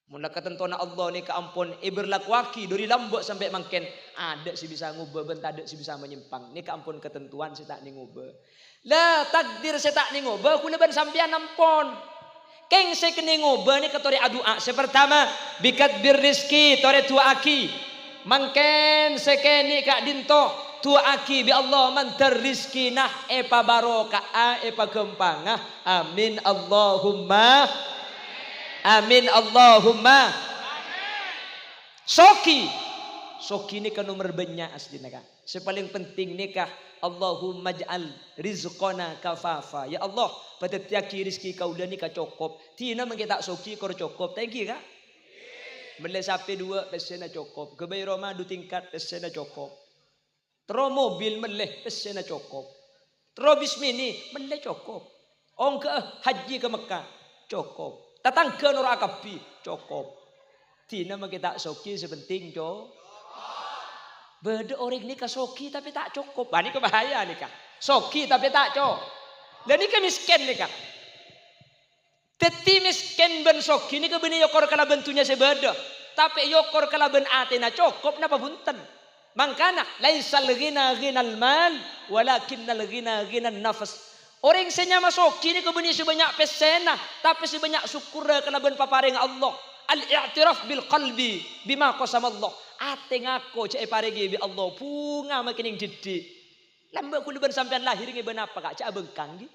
Mun ketentuan Allah ni kaampun berlakuaki dari lambok sampai mangken ada si bisa ngubah ben ada si bisa menyimpang. Ni kaampun ketentuan si tak ni ngubah. La takdir si tak ni ngubah kula ben sampean ampun. Keng se kene ngubah ni katore adua. Sepertama bikat birrizki tore tuaki. Mangken sekeni kak dinto tua aki bi Allah mantar rizki nah epa barokah epa gempangah amin Allahumma amin Allahumma soki ni kan nomor banyak asli kak. Sepaling penting nikah Allahumma ja'al rizqana kafafa. Ya Allah pada tiaki rizki kau dah ni ka cukup. Tina mengita soki kau cukup. Thank you kak. Beli sapi 2 pesena cukup. Kebayi rumah 2 tingkat pesena cukup. Terus mobil meleh pesena cukup. Terus bismini meleh cukup. Ongke haji ke Mekah cukup. Tatang ke Nur Akapi cukup. Tina mah kita soki sepenting cukup. Beda orang ni ka soki tapi tak cukup. Ini kebahaya nih kak. Soki tapi tak cukup. Dan ini miskin nih kak. Teti miskin ben soki ni kebeni yokor kala bentunya sebeda. Tapi yokor kala ben atena cukup napa bunten. Mangkana laisal ghina ghinal mal walakinnal ghina ghinan nafas. Orang senyama soki ni kebeni sebanyak pesena tapi sebanyak syukur kala ben paparing Allah. Al-i'tiraf bil qalbi bima qasam Allah. Ate ngako cek paregi bi Allah punga makining didik. Lambak kula ben sampean lahir ngi ben apa kak cak bengkang gi.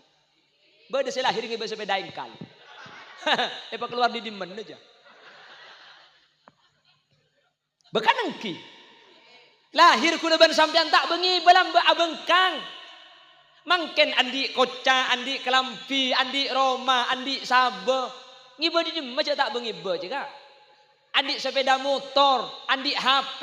Beda saya lahir ngi ben sepeda engkal. Epa keluar di dimen aja. Bekan engki. Lahir kula ban sampean tak bengi balam abengkang. Mangken andi koca, andi kelampi, andi Roma, andi sabe. Ngiba di dimen aja tak bengi be juga. Andi sepeda motor, andi HP.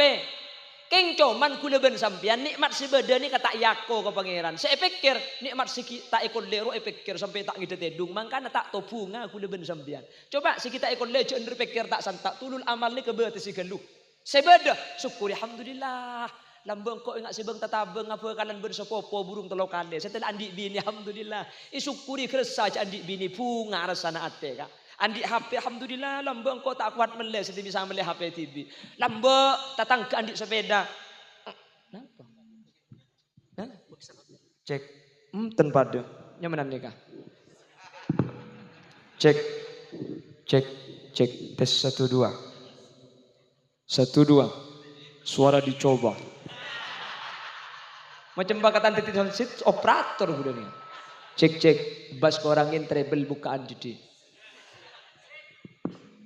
Keng coman kula ben sampean nikmat sebeda ni kata yako ke pangeran. Saya pikir nikmat si tak ikut lero pikir sampai tak ngidet edung mangkana tak topunga kula ben sampean. Coba si kita ikut lero ender pikir tak santak tulul amal ni kebeuti si geluh. Sebeda syukuri alhamdulillah. Lambang kok ingat sebeng tatabeng apa kanan ben sopopo burung telo kande. Setelah andi bini alhamdulillah. Isyukuri kersa andi bini bunga rasana ate kak. Andi HP alhamdulillah lambang kok tak kuat meleh sedih bisa meleh HP TV. Lambak datang ke andi sepeda. Kenapa? Hah? Cek. Tanpa ada. Nyaman nikah. Cek. Tes 1 2. 1 2. Suara dicoba. Macam bakatan titik sit operator udah nih. Cek. Bas korangin treble bukaan jadi.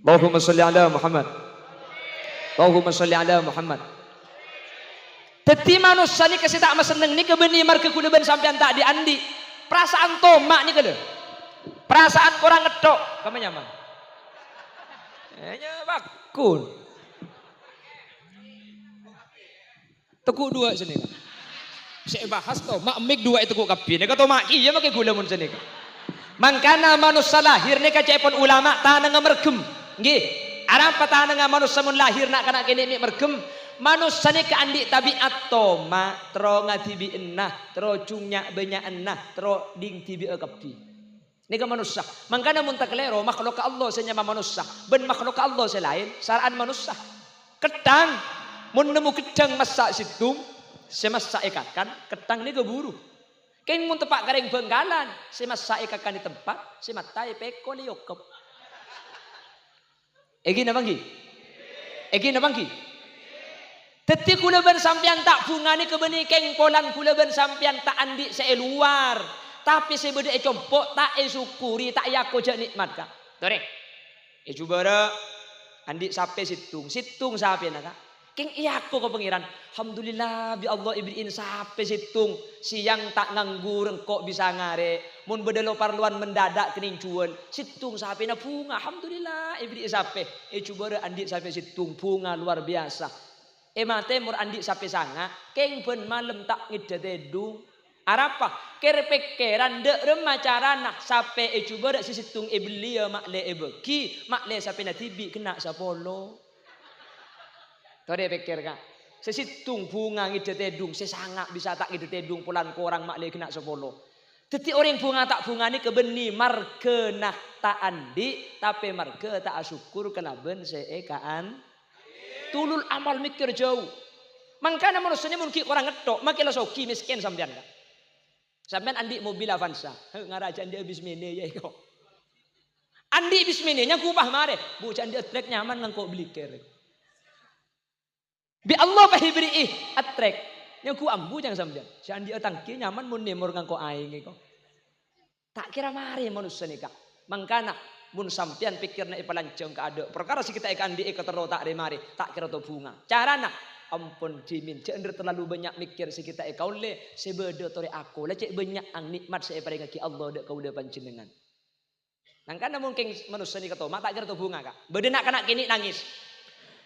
Allahumma salli ala Muhammad. Allahumma salli ala Muhammad. Teti manusia ni kasih tak maseneng ni kebeni marke kula ben sampean tak diandi. Perasaan tomak ni kele. Perasaan orang ngedok, kamu nyaman. Nya bakun. Tekuk 2 sini. Saya bahas to, mak mik 2 itu kok kapi. Nek to mak iya make gula mun sini. Mangkana manusia lahir ni kacepon ulama tanang mergem. Nggih, arang patah dengan manusia mun lahir nak kena kene mi mergem. Manusia ni ke andi tabiat toma, tro ngatibi enah, tro cungnya banyak enah, tro ding tibi akapi. Ni ke manusia. Mangkana mun taklero makhluk Allah senyama manusia, ben makhluk Allah selain saraan manusia. Ketang mun nemu kedang masak situng, semasak ikakan, ketang ni keburu. Keng mun tepak gareng benggalan, semasak ikakan di tempat, sematai peko liokop. Egi nabanggi? Egi nabanggi? Teti kula ben sampean tak bungani kebeni keng polan kula ben sampean tak andi se luar. Tapi se bede compok tak syukuri tak yako jak nikmat ka. Tore. Cubara andi sape situng. Situng sape naka. Keng iyako ko pangeran. Alhamdulillah bi Allah ibriin sape situng. Siang tak nganggur engkok bisa ngare. Mun bedelo parluan mendadak kening cuan. Situng sape na bunga. Alhamdulillah ibri sape. Cubara andi sape situng bunga luar biasa. Mate mur andi sape sanga keng ben malam tak ngidetedung arapa kere pekeran de remacarana sape coba dak sisitung belia makle beki makle sape na tibi kena sapolo tore peker ka sesitung bunga ngidetedung sesanga bisa tak ngidetedung pulan korang makle kena sapolo teti orang bunga tak bunga ni kebeni marga nah tak andi tapi marga tak syukur kena ben seekaan tulul amal mikir jauh. Mangkana manusia ni mungkin orang ngetok, makilah soki miskin sampean kan. Sampean andi mobil Avanza, ngarajan dia bismine ya kok. Andi bismine nya kubah mare, bu dia trek nyaman ngangkok beli ker. Bi Allah pahibri atrek, nya ku ambu jangan sampean. Si andi tangki nyaman mun nemor ngangkok aing kok. Tak kira mare manusia ni kak. Mangkana mun sampean pikirna ipalanceng ka ada perkara si kita ikan di ketero tak remari tak kira to bunga carana ampun jimin cender terlalu banyak mikir si kita ikaule sebeda tore aku lah cek banyak ang nikmat saya paring ki Allah dak kau dak panjenengan nang kana mungkin manusia ni ketoma tak kira to bunga kak bede nak kena kini nangis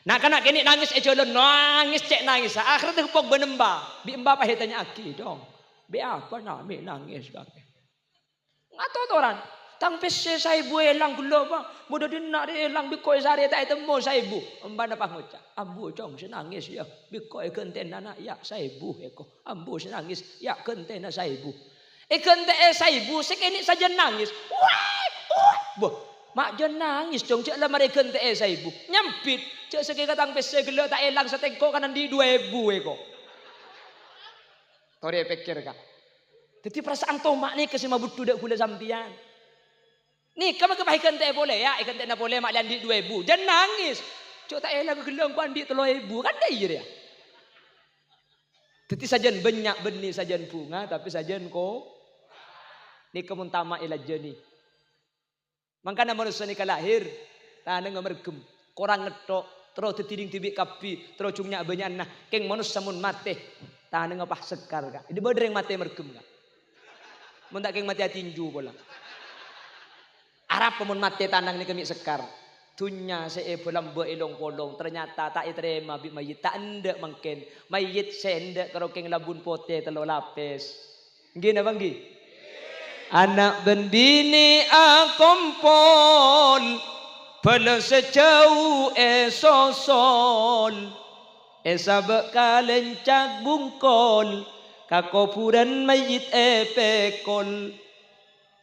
nak kena kini nangis jolon nangis cek nangis akhir teh pok benemba bi emba pahitanya aki dong be apa nami nangis kak ngatotoran tang pese saibu elang gula bang mudah dinak de elang bikoi sare tak temu saibu embana pah ngucap ambu cong senangis ya bikoi kenten anak ya saibu eko ambu senangis ya kenten saibu kente saibu sekeni saja nangis wah boh mak jan nangis cong cek lah mari kente saibu nyampit cek segi katang pese gula tak elang setengko kanan di 2000 eko tore pikir kak jadi perasaan tomak ni kesima butuh dak gula sampian. Nih kamu kebahikan tak boleh ya, ikan tak boleh mak landi 2000. Jangan nangis. Cok tak elah kegelang ku andi 3000 kan dah iya dia. Teti sajan banyak benih sajan bunga tapi sajan ko ni kemun tama ila jeni. Mangkana manusia ni kalahir tanang mergem, korang ngetok, terus tetiding tibik kapi, terus cungnya banyak nah, keng manusia mun mate, tanang apa sekar ka. Ini bodreng mate mergem ka. Mun tak keng mate tinju bola. Arab pemun mati tanang ni kami sekar. Tunya saya bolam elong polong. Ternyata tak terima bi mayit tak ende mungkin. Mayit sende kalau keng labun pote telo lapis. Gini bang gi. Anak bendini akompol. Pala sejauh esosol. Esabak kalencak bungkol. Kakopuran mayit pekol.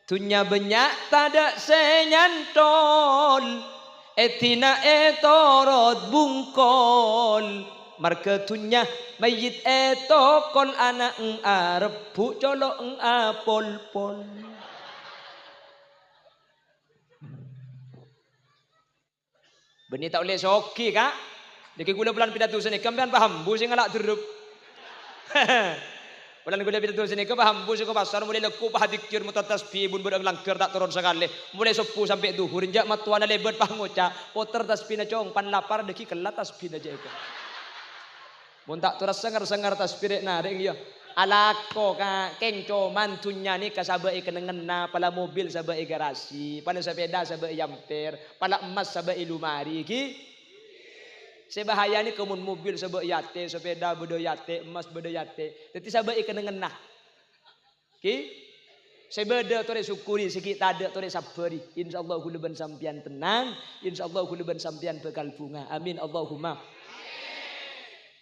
Tunya banyak tada senyantol etina etorot bungkol marka tunya mayit etokol anak arep bu colok apol pol beni tak boleh soki kak deki gula bulan pidato sini kampian paham bu sing ngalak derup Bulan gula pidato sini ke paham bu sing pasar mulai leku pah dikir mutat tasbih bun budak langker tak turun sekali mulai 10 sampai duhur jak matuana lebet pah ngoca poter tasbih na cong pan lapar deki kelat tasbih na jeko mun tak turas sengar tasbih na reng ya alako ka kengco mantunya ni kasabai kenengenna pala mobil sabai garasi pada sepeda sabai yamper pala emas sabai lumari ki sebahaya ni kemun mobil sebab yate, sepeda bodo yate, emas bodo yate. Jadi sabai kenengenah. Ki Sebeda tore syukuri, sikit ada tore sabari. Insyaallah kula ben sampean tenang, insyaallah kula ben sampean bekal bunga. Amin Allahumma.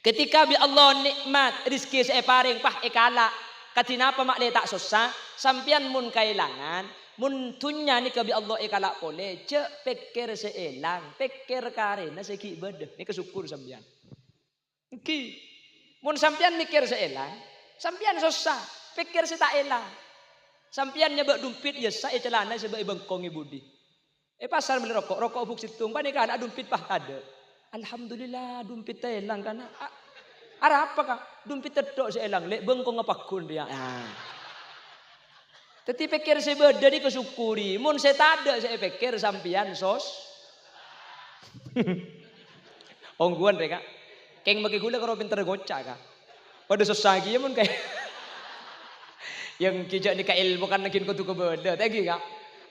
Ketika bi Allah nikmat rezeki saya paring pah ekala. Katina apa mak le tak susah, sampean mun kailangan, mun tunya ni ke bi Allah ekala pole, cek pikir seelang, pikir karena seki beda. Ni kesyukur sampean. Ki. Mun sampean mikir seelang, sampean susah, pikir se tak elang. Sampean nyebak dumpit ya saya celana sebab bengkong budi. Pasar beli rokok buk situng pane kan dumpit pah ada. Alhamdulillah dumpit teh elang kana. Ara apa kah? Dumpit tedok seelang lek bengkong ngapakun dia. Teti pikir sebeda di kesyukuri. Mun saya tak ada saya pikir sampean sos. Ongguan reka. Keng bagi gula kalau pinter gocak kah? Pada sosagi mun kayak yang kijak ni ka ilmu kan nakin ko tu ko beda tagi ka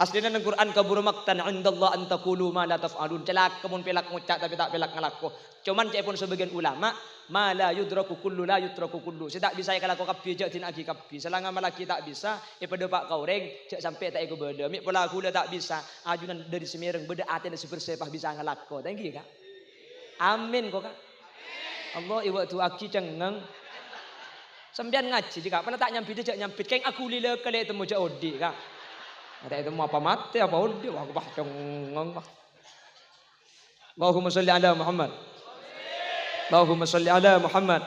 aslinya nang Quran kabur maktan indallah an taqulu ma la taf'alun celak kemun pelak ngucap tapi tak pelak ngalako cuman cek pun sebagian ulama ma la yudraku kullu la yutraku kullu saya tak bisa kalau kau kapi jak tin agi kapi selanga malaki tak bisa pada pak kaureng cek sampai tak ego beda mik pola gula tak bisa ajunan dari semireng beda aten sebersepah bisa ngalako tagi ka amin kok ka Allah iwa tu aki cengeng sampean ngaji jika pernah tak nyampit jak nyampit keng aku lila kali temu jak odi kak ada itu apa mati apa odi aku bah cengeng bah Allahumma sholli ala Muhammad Allahumma sholli ala Muhammad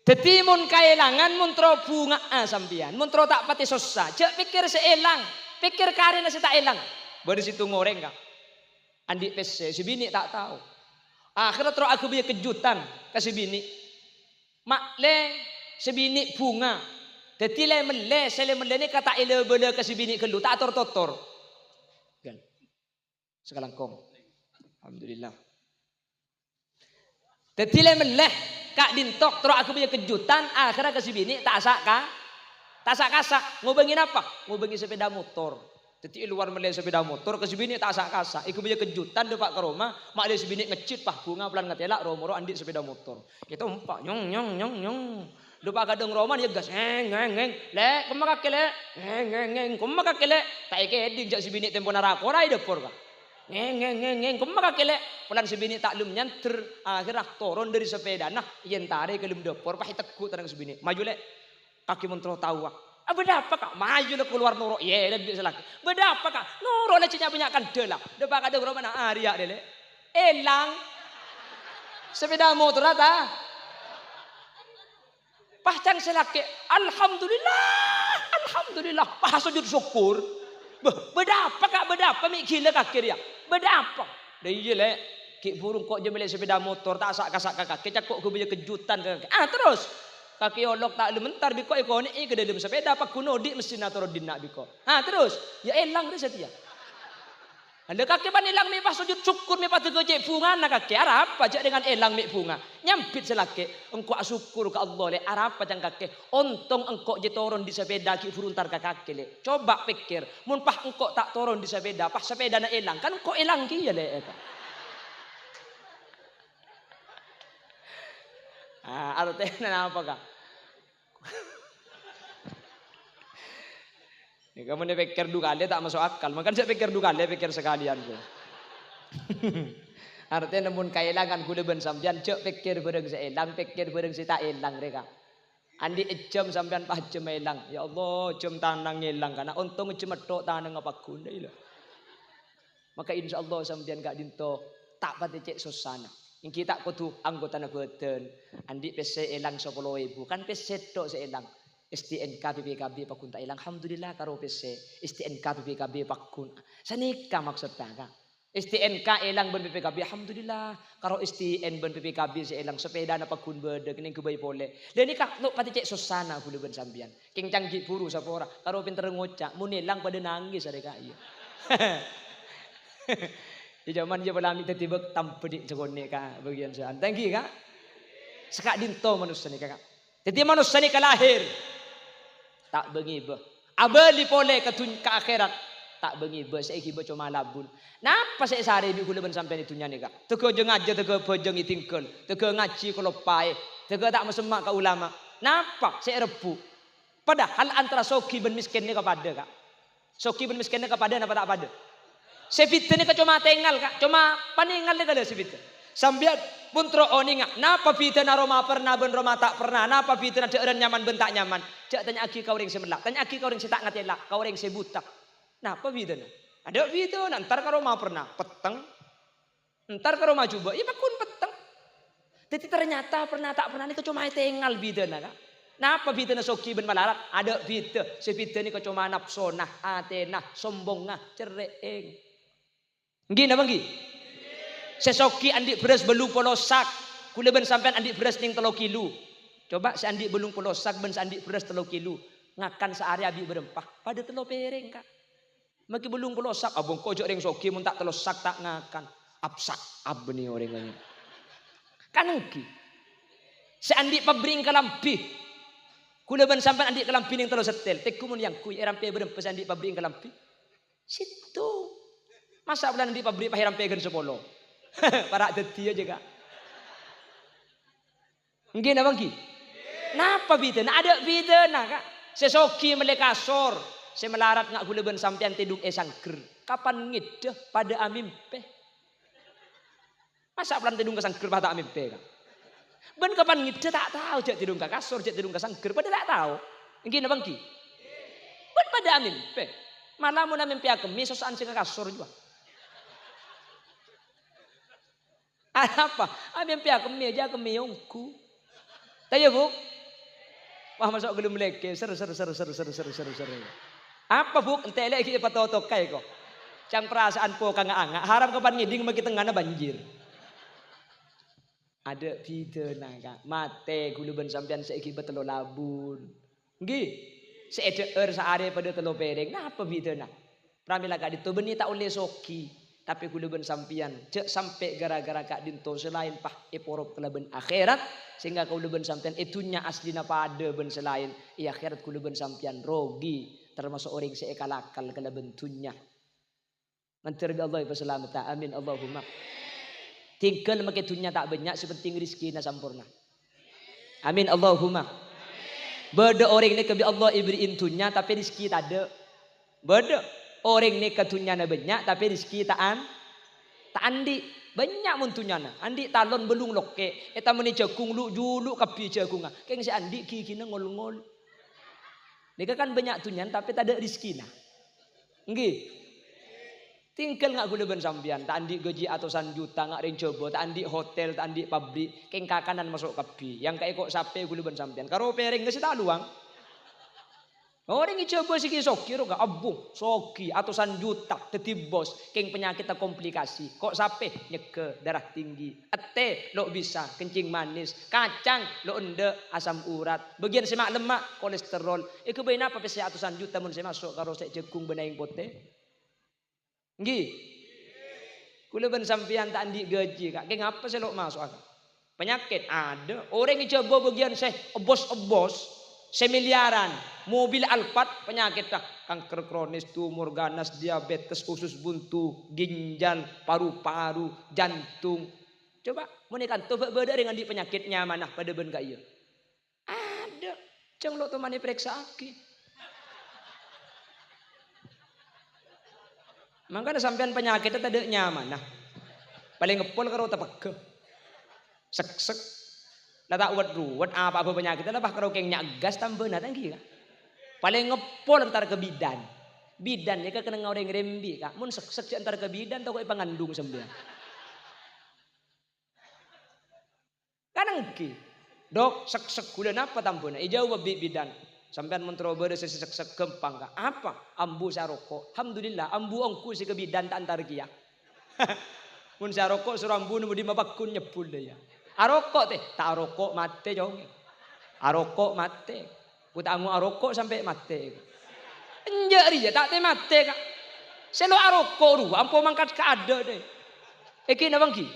tetimun kailangan muntro bunga sampean muntro tak pati susah jak pikir seelang pikir karena si tak elang baru situ ngoreng kak andi pese si bini tak tahu akhirnya terus aku punya kejutan kasih bini mak le sebini bunga. Dadi le mele sele mele ni kata ile bela ke sebini kelu tak ator-totor. Kan. Sekarang kong. Alhamdulillah. Dadi le mele kak dintok terus aku punya kejutan akhirnya ke sebini tak saka. Tak sak-kasak. Ngobengin apa? Ngobengin sepeda motor. Jadi luar mele sepeda motor ke sebini tak sak-kasak. Iku punya kejutan depak ke rumah, mak le sebini ngecit pah bunga pelan ngetelak romoro andik sepeda motor. Kita umpak nyong. Depak kadang roman ya gas ngeng. Le kemaka kele ngeng kemaka kele tak ike eding jak sebini tempo narako rai depor ka. Ngeng kemaka kele pelan sebini tak lum nyanter akhirnya turun dari sepeda nah yen tare ke lum depor pah teku tanang sebini. Maju le kaki montro tawa. Beda apa kak? Maju le keluar noro. Ye dan dia selaki. Beda apa kak? Noro le cinya banyak kan delak. Depak ada roman Arya dele. Elang. Sepeda motor ta. Pahcang selaki. Alhamdulillah. Pah sujud syukur. Beda apa kak? Beda apa mik gila kaki dia? Beda apa? Dah iya le. Kik burung kok je melek sepeda motor tak sak kakak. Kecakok ku punya kejutan kakak. Terus kaki olok tak lementar biko ikon ke dalam sepeda pak kuno di mesin atau dinak biko. Terus ya elang dia setia. Ada kaki pan elang mi pas sujud syukur mi pas gojek bunga nak kaki arah apa jak dengan elang mi bunga nyampit selake engkau syukur ke Allah le arah apa jang kaki ontong engkau je turun di sepeda ki furuntar ke kaki le coba pikir mun pah engkau tak turun di sepeda pah sepeda na elang kan engkau elang ki ya le artinya apa kak? Ni kamu ni pikir dua kali tak masuk akal. Makan saya pikir dua kali, pikir sekalian tu. Artinya namun kailangan kuda ben sampean cek pikir bareng seelang, pikir bareng si tak elang mereka. Andi ejam sampean pah jem elang. Ya Allah, jem tanang elang karena untung jem tok tanang apa guna ilah. Maka insyaallah sampean gak dinto tak pati cek susana. Yang kita kudu anggota badan. Andi PC elang 10.000 kan PC tok seelang. STNK BPKB pakun tak elang. Alhamdulillah karo PC STNK BPKB pakun. Sanika maksudnya kan. STNK elang ben BPKB alhamdulillah karo STN ben BPKB seelang sepeda na pakun bede kening kubay pole. Leni kak no pati cek susana kudu ben sampean. King canggih buru sapora karo pinter ngocak mun elang pada nangis are kak iya. Di zaman dia pelami tiba tanpa di jogone ka bagian sana. Thank you kak. Sekak dinto manusia ni kak. Jadi manusia ni kalahir tak bengibe. Abali pole ke akhirat tak bengibe. Saya kibe cuma labun. Napa saya sehari bi kula ben sampai itunya ni kak. Teko jeung aja teko bojong itingkel. Teko ngaji kalau pae. Teko tak mesemak ka ulama. Napa saya rebu. Padahal antara soki ben miskin ni kepada kak. Soki ben miskin ni kepada apa tak pada? Sebita ni cuma tengal kak, cuma paningal ni kalau sebita. Sambil pun teroni ngak, napa pita na Roma pernah ben Roma tak pernah, napa pita na cek nyaman ben tak nyaman. Cek tanya aki kau ring semelak, tanya aki kau ring setak ngatelak, kau ring sebutak. Napa pita na? Ada pita na, ntar kau Roma pernah peteng, ntar kau Roma coba, iya pakun peteng. Jadi ternyata pernah tak pernah ni cuma tengal pita na kak. Napa pita na soki ben malarat? Ada pita, sepita ni cuma nafsonah, atenah, sombongah, cereeng. Nggih napa nggih? Sesoki andik beras belum polosak. Kula ben sampean andik beras ning 3 kilo. Coba si andik belum polosak ben andik beras 3 kilo. Ngakan sehari abi berempah. Pada 3 piring kak. Maki belum polosak. Abang kojok ring soki mun tak telosak tak ngakan. Apsak abni orang ini. Kan engki. Si andik pabring kalampi. Kula ben sampean andik kalampi ning 3 setel. Teku mun yang kui erampe berempah andik pabring kalampi. Situ. Masa bulan andik pabrik pahiram pegen 10. Para deti aja kak. Nggih napa nggih? Napa bidana? Ada bidana kak. Sesoki melekasor, saya melarat ngak gula ben sampean tidung sangker. Kapan ngideh pada amimpe? Masa pelan tidung kesangker pada amimpe kak? Ben kapan ngideh tak tahu cek tidung ke kasor, cek tidung kesangker pada tak tahu. Nggih napa nggih? Ben pada amimpe. Malah mun amimpe akemi sosokan sing ke kasor juga. Apa? Ambil pihak kemi aja kemiungku. Tanya bu? Wah masuk gelum leke. Seru. Apa bu? Entah lagi apa totok kayak kok. Cang perasaan po kang angak. Harap kapan ngiding maki tengahna banjir. Ada video naga. Mate guluban sampean saiki betelo labun. Nggih. Seeder saare pada telo pereng. Nah apa video nah? Pramila kak dito beni tak oleh soki. Tapi kula ben sampian cek sampai gara-gara kak dinto selain pah eporop kula ben akhirat sehingga kula ben sampian itunya aslina pada ben selain i akhirat kula ben sampian rogi termasuk orang seekalakal kala bentunya. Mantir Allah berselamata amin Allahumma. Tinggal make tunya tak banyak sepenting rezekina sampurna. Amin Allahumma. Beda orang ni kebi Allah iberiin tunya tapi rezeki tak ada. Beda orang ni ketunya na banyak tapi rezeki tak andi banyak muntunya na andi talon belum loke eta meni jagung lu julu kapi jagung keng si andi kikina ngol-ngol nika kan banyak tunyan tapi tak ada rezeki na nggih tinggal ngak gula ben sampean tak andi gaji atusan juta ngak ring coba tak andi hotel tak andi pabrik keng kakanan masuk kapi yang kayak kok sape gula ben sampean karo pereng geus tak luang. Orang ini coba sih soki roga abung soki atusan juta teti bos keng penyakit komplikasi kok sape nyeke darah tinggi ete lo bisa kencing manis kacang lo ende asam urat bagian semak lemak kolesterol iku bae napa pese atusan juta mun saya masuk karo sek jagung benaing pote nggih kula ben sampean tak andi gaji kak keng apa saya lo masuk akak penyakit ada orang ini coba bagian saya ebos semiliaran mobil Alphard penyakit dah kanker kronis tumor ganas diabetes usus buntu ginjal paru-paru jantung coba menekan tuh beda dengan di penyakitnya mana pada ben gak iya ada ceng lo temani periksa aki makanya sampean penyakitnya tadi nyaman nah paling ngepol karo tepeke sek lah tak ruwet apa penyakitnya lah karo keng nyagas tambah nata nggih kak paling ngepol antar ke bidan ya kena ngoreng rembi kak mun sek antar ke bidan tau kok pangandung sembilan kan nggih dok sek gula napa tambona ijau babi bidan sampean mun trobo sek gempang kak apa ambu saroko alhamdulillah ambu ongku si ke bidan tak antar kia mun saroko suruh ambu nu di mabakun nyebul deh ya arokok teh tak arokok mate jong arokok mate putangu arokok sampai mate enjari ya tak teh mate kak selo arokok ru ampo mangkat ke ada deh iki napa ki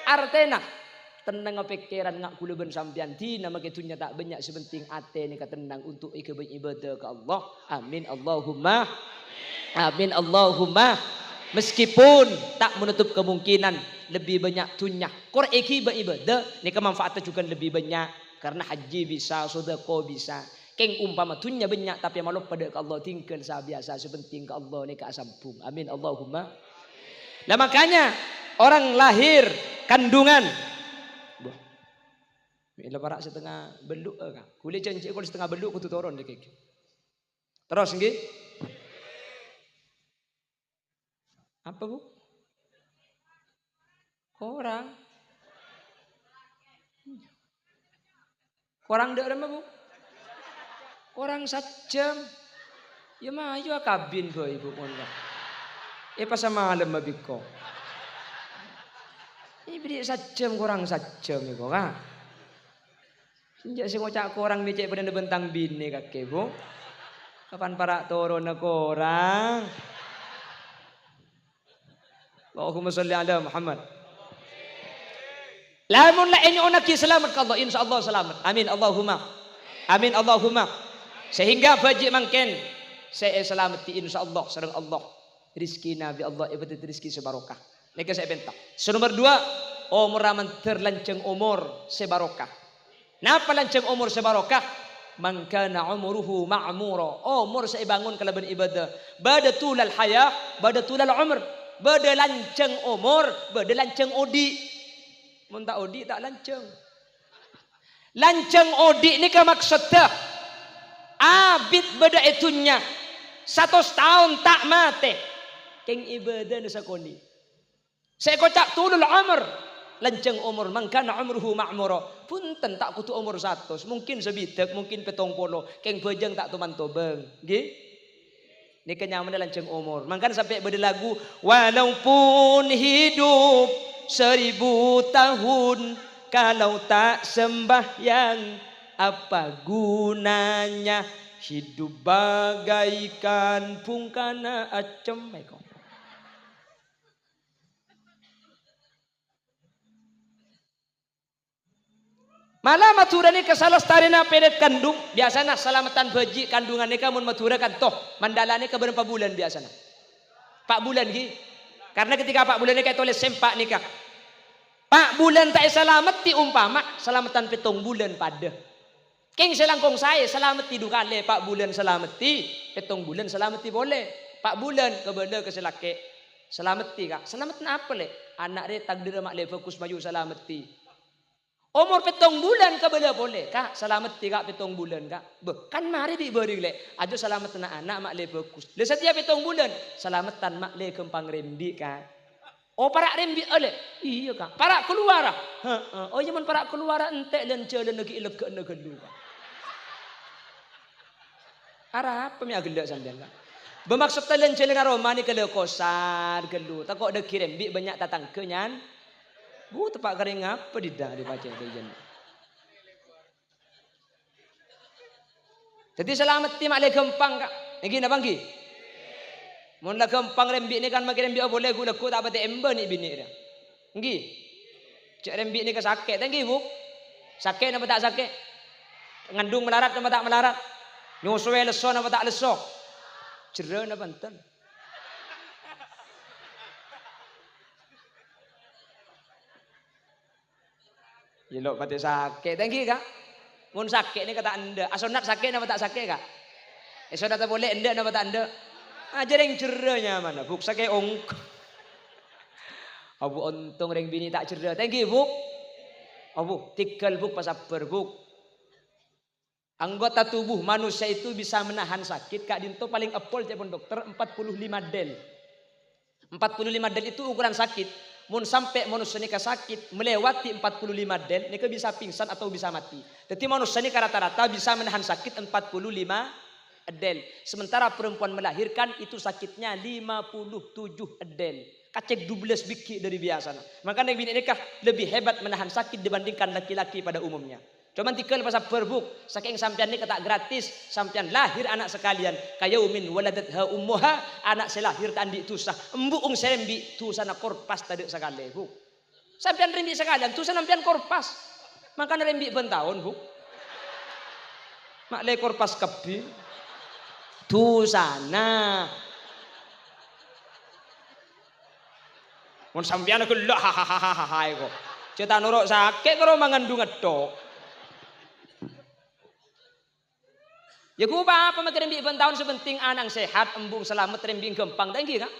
artena tenang pikiran ngak kula ben sampean dina make dunya tak banyak sepenting ate ni tenang untuk ibadah ke Allah amin Allahumma amin Allahumma. Meskipun tak menutup kemungkinan lebih banyak tunya. Kor eki ibadah ni kemanfaatnya juga lebih banyak karena haji bisa, sedekah bisa. Keng umpama dunya banyak tapi malu pada ke Allah tinggal biasa sepenting ke Allah ni ka sampung. Amin Allahumma. Nah makanya orang lahir kandungan. Boh. Bila parak setengah beluk kan. Kulit janji kalau setengah beluk kutu turun dek. Terus nggih. Apa Bu? Korang. Korang dek apa Bu? Korang sajam. Ya mah ayo kabin ko ibu kono. Pas malam mabiko. Ini beri sajam korang sajam iku kan. Sejak sing ngocak korang becek pada bentang bini kakek Bu. Kapan para turun korang? Allahumma sholli ala Muhammad. Lamun la ini onaki selamat ke Allah, insyaallah selamat. Amin Allahumma. Amin Allahumma. Sehingga baji mangken saya selamat di insyaallah sareng Allah. Rizki Nabi Allah ibadat rizki sebarokah. Nika saya bentak. Nomor 2, umur raman terlanceng umur sebarokah. Napa lanceng umur sebarokah? Man kana umruhu ma'mura. Umur saya bangun kalaban ibadah. Bada tulal hayah, bada tulal umr. Bada lanceng umur, bada lanceng odi. Mun tak odi tak lanceng. Lanceng odi ni ka maksudnya abid bada itunya 100 tahun tak mati. Keng ibadah nu sakoni. Saya kocak tulul umur. Lanceng umur mangkana umruhu ma'mura. Punten tak kutu umur 100, mungkin sebidak, mungkin 70. Keng bojang tak tuman tobeng. Nggih. Ini kenyaman lanceng umur. Mangkan sampai berlagu walaupun hidup 1000 tahun kalau tak sembahyang apa gunanya hidup bagaikan pungkana acem. Malah matura ni kesalestarina pedet kandung biasanya selamatan baji kandungan ni kamun matura kan toh mandala ni ke berapa bulan biasanya 4 bulan gi karena ketika 4 bulan ni kayak tulis sempak nikah 4 bulan tak selamat ti umpama selamatan 7 bulan pada keng selangkong saya selamat ti dukale 4 bulan selamat ti 7 bulan selamat ti boleh 4 bulan kebenda ke selake selamat ti kak selamat apa le anak dia takdir mak le fokus maju selamat ti umur 7 bulan ka boleh kak selamat 7 bulan kak kan mari diberi le ajo selamat anak mak le fokus le setiap 7 bulan selamatan mak le kempang rembi kak oh para rembi ole iya kak para keluar oh zaman para keluar entek dan jalan lagi lega negelu arah apa mi agelak sampean kak bermaksud talen jalan aroma ni kele kosar gelu tak kok de rembi banyak tatang kenyan Bu tepak kering apa tidak dibaca kajian. Jadi selamat ti mak le gempang kak. Niki napa nggih? Mun la gempang rembi ni kan makin rembi boleh gula ku tak pati ember ni bini dia. Nggih. Cek rembi ni ke sakit nggih Bu. Sakit napa tak sakit? Ngandung melarat napa tak melarat? Nyusue leso napa tak leso? Jero napa enten? Jelok pati sakit. Thank you kak. Mun sakit ni kata anda. Asonat sakit apa tak sakit kak? Asonat tak boleh anda apa tak anda? Ajar yang cerahnya mana? Buk sakit ong. Abu untung ring bini tak cerah. Thank you buk. Abu tikal buk pasaper buk. Anggota tubuh manusia itu bisa menahan sakit. Kak Dinto paling apol telepon dokter 45 del. 45 del itu ukuran sakit. Mun sampai manusia ni sakit melewati 45 del, ni bisa pingsan atau bisa mati. Jadi manusia ni rata-rata bisa menahan sakit 45 del. Sementara perempuan melahirkan itu sakitnya 57 del. Kacek 12 biki dari biasanya. Makanya bini nikah lebih hebat menahan sakit dibandingkan laki-laki pada umumnya. Cuman tikal pasal berbuk, saking sampean ni kata gratis, sampean lahir anak sekalian, kayaumin waladatha ummuha, anak selahir tandi tusah, embuung serembi tusana korpas tadi sekali, Bu. Sampean rembi sekalian, tusah sampean korpas. Makanya rembi bentahun, Bu. Mak le korpas kebi. Tusana. Mun sampean gelak hahaha kok. Cetak nuruk sakit karo mangandung ngedok. Ya ku apa makin bi tahun sebenting anang sehat, embung selamat, rembing gempang, tangki kan?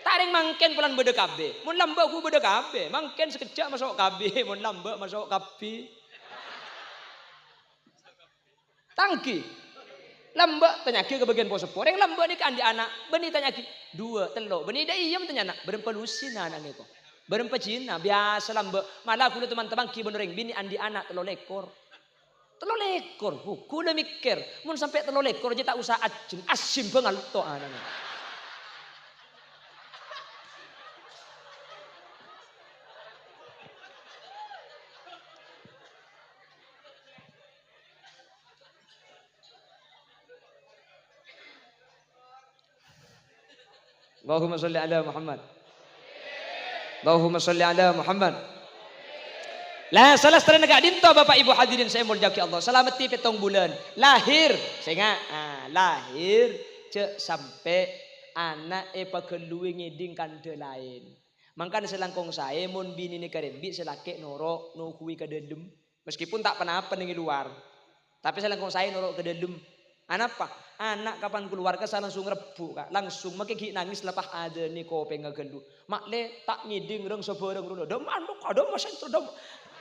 Taring mangken pulan bede kabeh. Mun lamba ku bede kabeh, mangken sekejap masuk kabeh, mun lamba masuk kabeh. Tangki. Lamba tanyaki ke bagian pos sepor. Yang lamba ni kan di anak. Beni tanyaki. 2, 3. Beni dah iyam tanya anak. Berempa lusin anak ni ko. Berempa Cina. Biasa lamba. Malah kuda teman-teman ki benereng. Bini andi anak 3 lekor. 3 lekor. Kuda mikir. Mun sampai 3 lekor aja tak usah acin. Asim pengal to anak ni. Allahumma salli ala Muhammad. Allahumma salli ala Muhammad. Lah salah setara negak dinto Bapak Ibu hadirin saya mulyaki Allah. Selamati 7 bulan. Lahir. Saya ingat. Lahir. Cek sampai anak pakelui ngiding kante lain. Mangkan selangkong saya mun bini ni karembi selake norok no kui ke dalam. Meskipun tak pernah apa nih luar. Tapi selangkong saya norok ke dalam. Anak apa? Anak kapan keluar ke sana langsung rebuk kak. Langsung makin nangis lepas ada ni kopi ngegelu. Mak le tak ngiding reng sebereng dulu. Dom anu kada masa itu dom.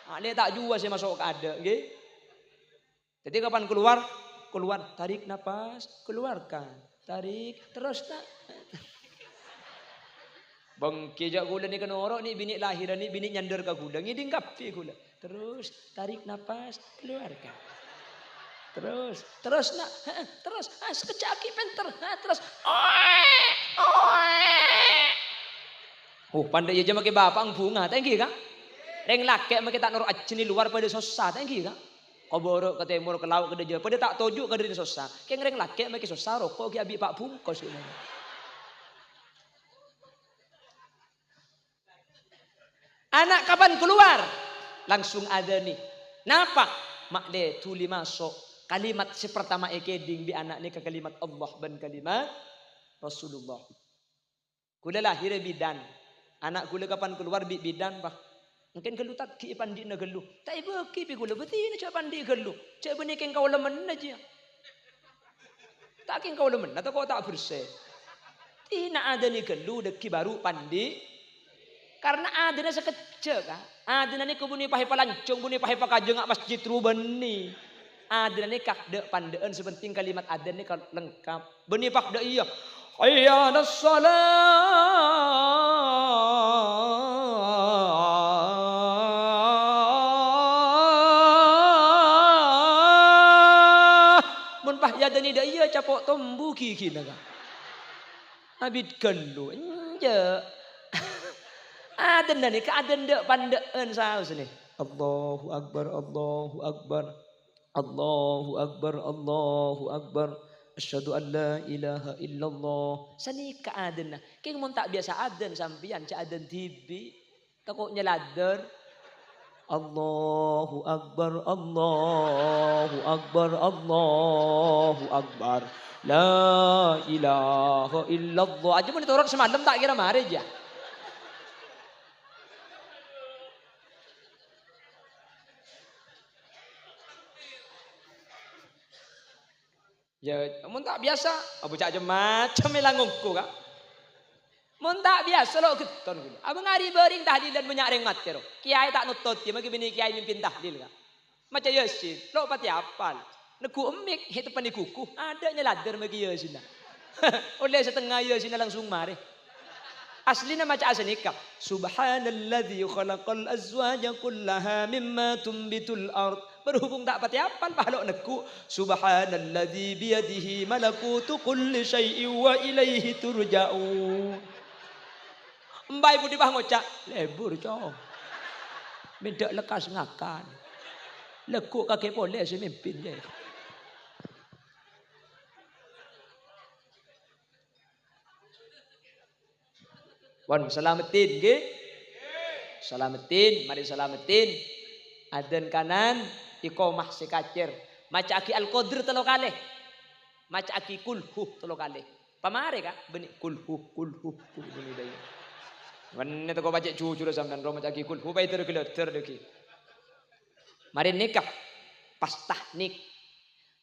Mak le tak jua saya masuk ke ada. Okay? Jadi kapan keluar? Keluar tarik nafas, keluarkan. Tarik terus tak. Bangki jak gula ni kena orok ni bini lahiran ni bini nyandar ke gula. Ngiding kapi gula. Terus tarik nafas, keluarkan. Terus nak, terus, sekejap lagi penter, terus, pandai aja makai bapang bunga, tengki kan? Reng laki makai tak norok acini luar pada susah, tengki kan? Kau borok ke timur ke laut ke deja, pada tak tojuk ke dari susah. Keng reng laki makai susah, rokok ki abi pak bungkos ini. Anak kapan keluar? Langsung ada nih. Napa? Mak le tuli masuk. Kalimat sepertama ekeding bi anak ni ke kalimat Allah dan kalimat Rasulullah. Kula lahir bidan. Anak kula kapan keluar bidan bah. Mungkin gelu tak ki pandi na gelu. Tak ibu ki pi kula beti ni cak pandi gelu. Cak beni keng kau lemen aja. Tak keng kau lemen atau kau tak bersih. Tina ada ni gelu deki baru pandi. Karena ada na sekecil kan. Ada na ni kebuni pahe palancung buni pahe pakajeng ak masjid rubani. Ada nikah dek pandaan sepenting kalimat ada ni lengkap. Beni pak dek iya. Hayya nas-salah. Mun pah ya deni dek iya capok tombu kiki naga. Abid gelu enje. Ada ni keadaan dek pandaan saus ni. Allahu akbar, Allahu akbar. Allahu akbar, Allahu akbar. Asyhadu an la ilaha illallah. Sani kaaden na. Keng mun tak biasa aden sampian ca aden tibi. Takutnya ladder. Allahu akbar, Allahu akbar, Allahu akbar. La ilaha illallah. Aja mun diturun semalam tak kira mari aja. Ya, mun tak biasa, abu cak macam melangungku kan. Mun tak biasa lo keton gini. Abang hari bering tahlilan banyak reng mati ro. Kiai tak nutut dia magi bini kiai mimpin tahlil kan. Macam Yasin, lo pati apal. Neku emik itu pani kuku, adanya ladder magi Yasin. Oleh setengah Yasin langsung mari. Aslinya macam asanikah. Subhanalladzi khalaqal azwaja kullaha mimma tumbitul ard. Berhubung tak pati apal pahalok neku. Subhanalladzi biyadihi malakutu kulli syai'in wa ilaihi turja'un. Mbai budi bah ngocak. Lebur cow. Minta lekas ngakan. Lekuk kaki boleh semimpin je. Wan selamatin nggih. Selamatin, mari selamatin. Adan kanan iqamah sekacir. Maca aki al-qadr 3 kali. Maca aki kulhu 3 kali. Pamare ka beni kulhu beni daya. Wanne to ko baca cucu sampean ro maca aki kulhu bai ter deki. Mari nikah pas tahnik.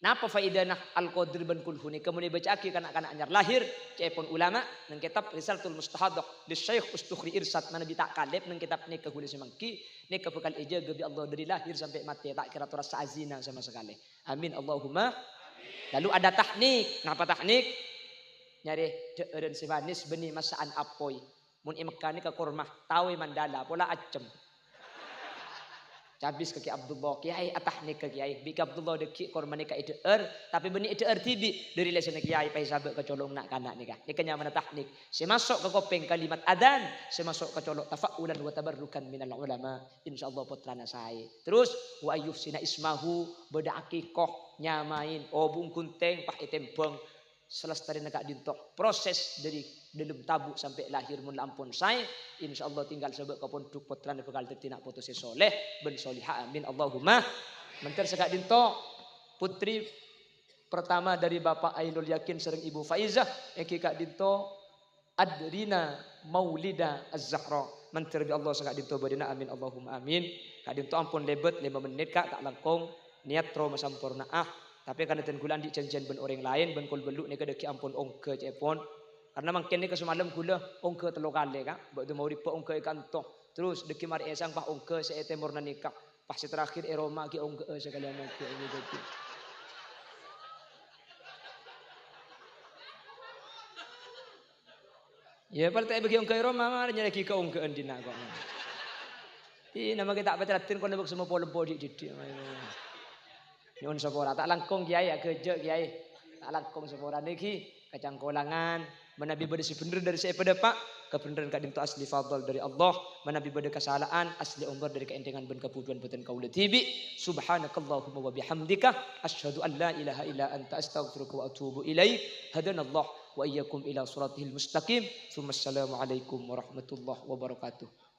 Napa faidanah al-qadir ban kulhu ni kemudian baca aki kanak-kanak anyar lahir cepon ulama nang kitab Risalatul Mustahadah di Syekh Ustukhri Irsad mana tak kalib nang kitab ni kehuli semangki ni kebekal eja gebi Allah dari lahir sampai mati tak kira tu rasa azina sama sekali. Amin Allahumma. Lalu ada teknik. Napa teknik? Nyari deureun siwanis benih masaan apoy. Mun imekani ke kormah tawe mandala pola acem. Cabis ke Ki Abdullah, Kiai atahnik ke Kiai. Bika Abdullah deki kormani ka ideur, tapi benih ideur tibi dari lesena Kiai pai sabe ke colong nak kanak ni kah. Ni kenya mana tahnik. Si masuk ke kopeng kalimat adzan, si masuk ke colok tafaulan wa tabarrukan minal ulama. Insyaallah putrana sae. Terus wa ayyuf sina ismahu beda akikoh nyamain obung kunteng pah itembong. Selesai negak dintok proses dari dalam tabuk sampai lahir mun lampun saya insyaallah tinggal sebab ke pondok putrane bakal dadi nak putus soleh ben solihah amin Allahumma. Menter segak dintok putri pertama dari Bapak Ainul Yakin sering Ibu Faizah iki kak dintok Adrina Maulida Az-Zahra. Menter bi Allah segak dintok badina amin Allahumma amin. Kak dintok ampun lebet 5 menit kak tak langkung niat tro masampurnaah. Tapi karena ten gula di janjian ben orang lain ben kul beluk ni kada ki ampun ongke cepon. Karena mangken ni ke semalam gula ongke 3 kali kak. Bak tu mau dipe ongke ikan toh. Terus deki mari esang pah ongke seete morna nikah. Pas terakhir Roma ki ongke sekalian ongke ini jadi. Ya partai bagi ongke Roma mah nyari ki ke ongke andina kok. Ti nama kita apa teratin kon lebok semua polempo di. Nyun sepora tak langkung kiai ya kerja kiai tak langkung sepora niki kacangkolangan menabi bade si bener dari saya pada pak kebenaran kadim tu asli fadl dari Allah menabi bade kesalahan asli umur dari keendengan ben kepuduan boten kaula tibi subhanakallahumma wa bihamdika asyhadu an la ilaha illa anta astaghfiruka wa atubu ilaik hadanallah wa iyyakum ila siratil mustaqim. Assalamualaikum warahmatullahi wabarakatuh.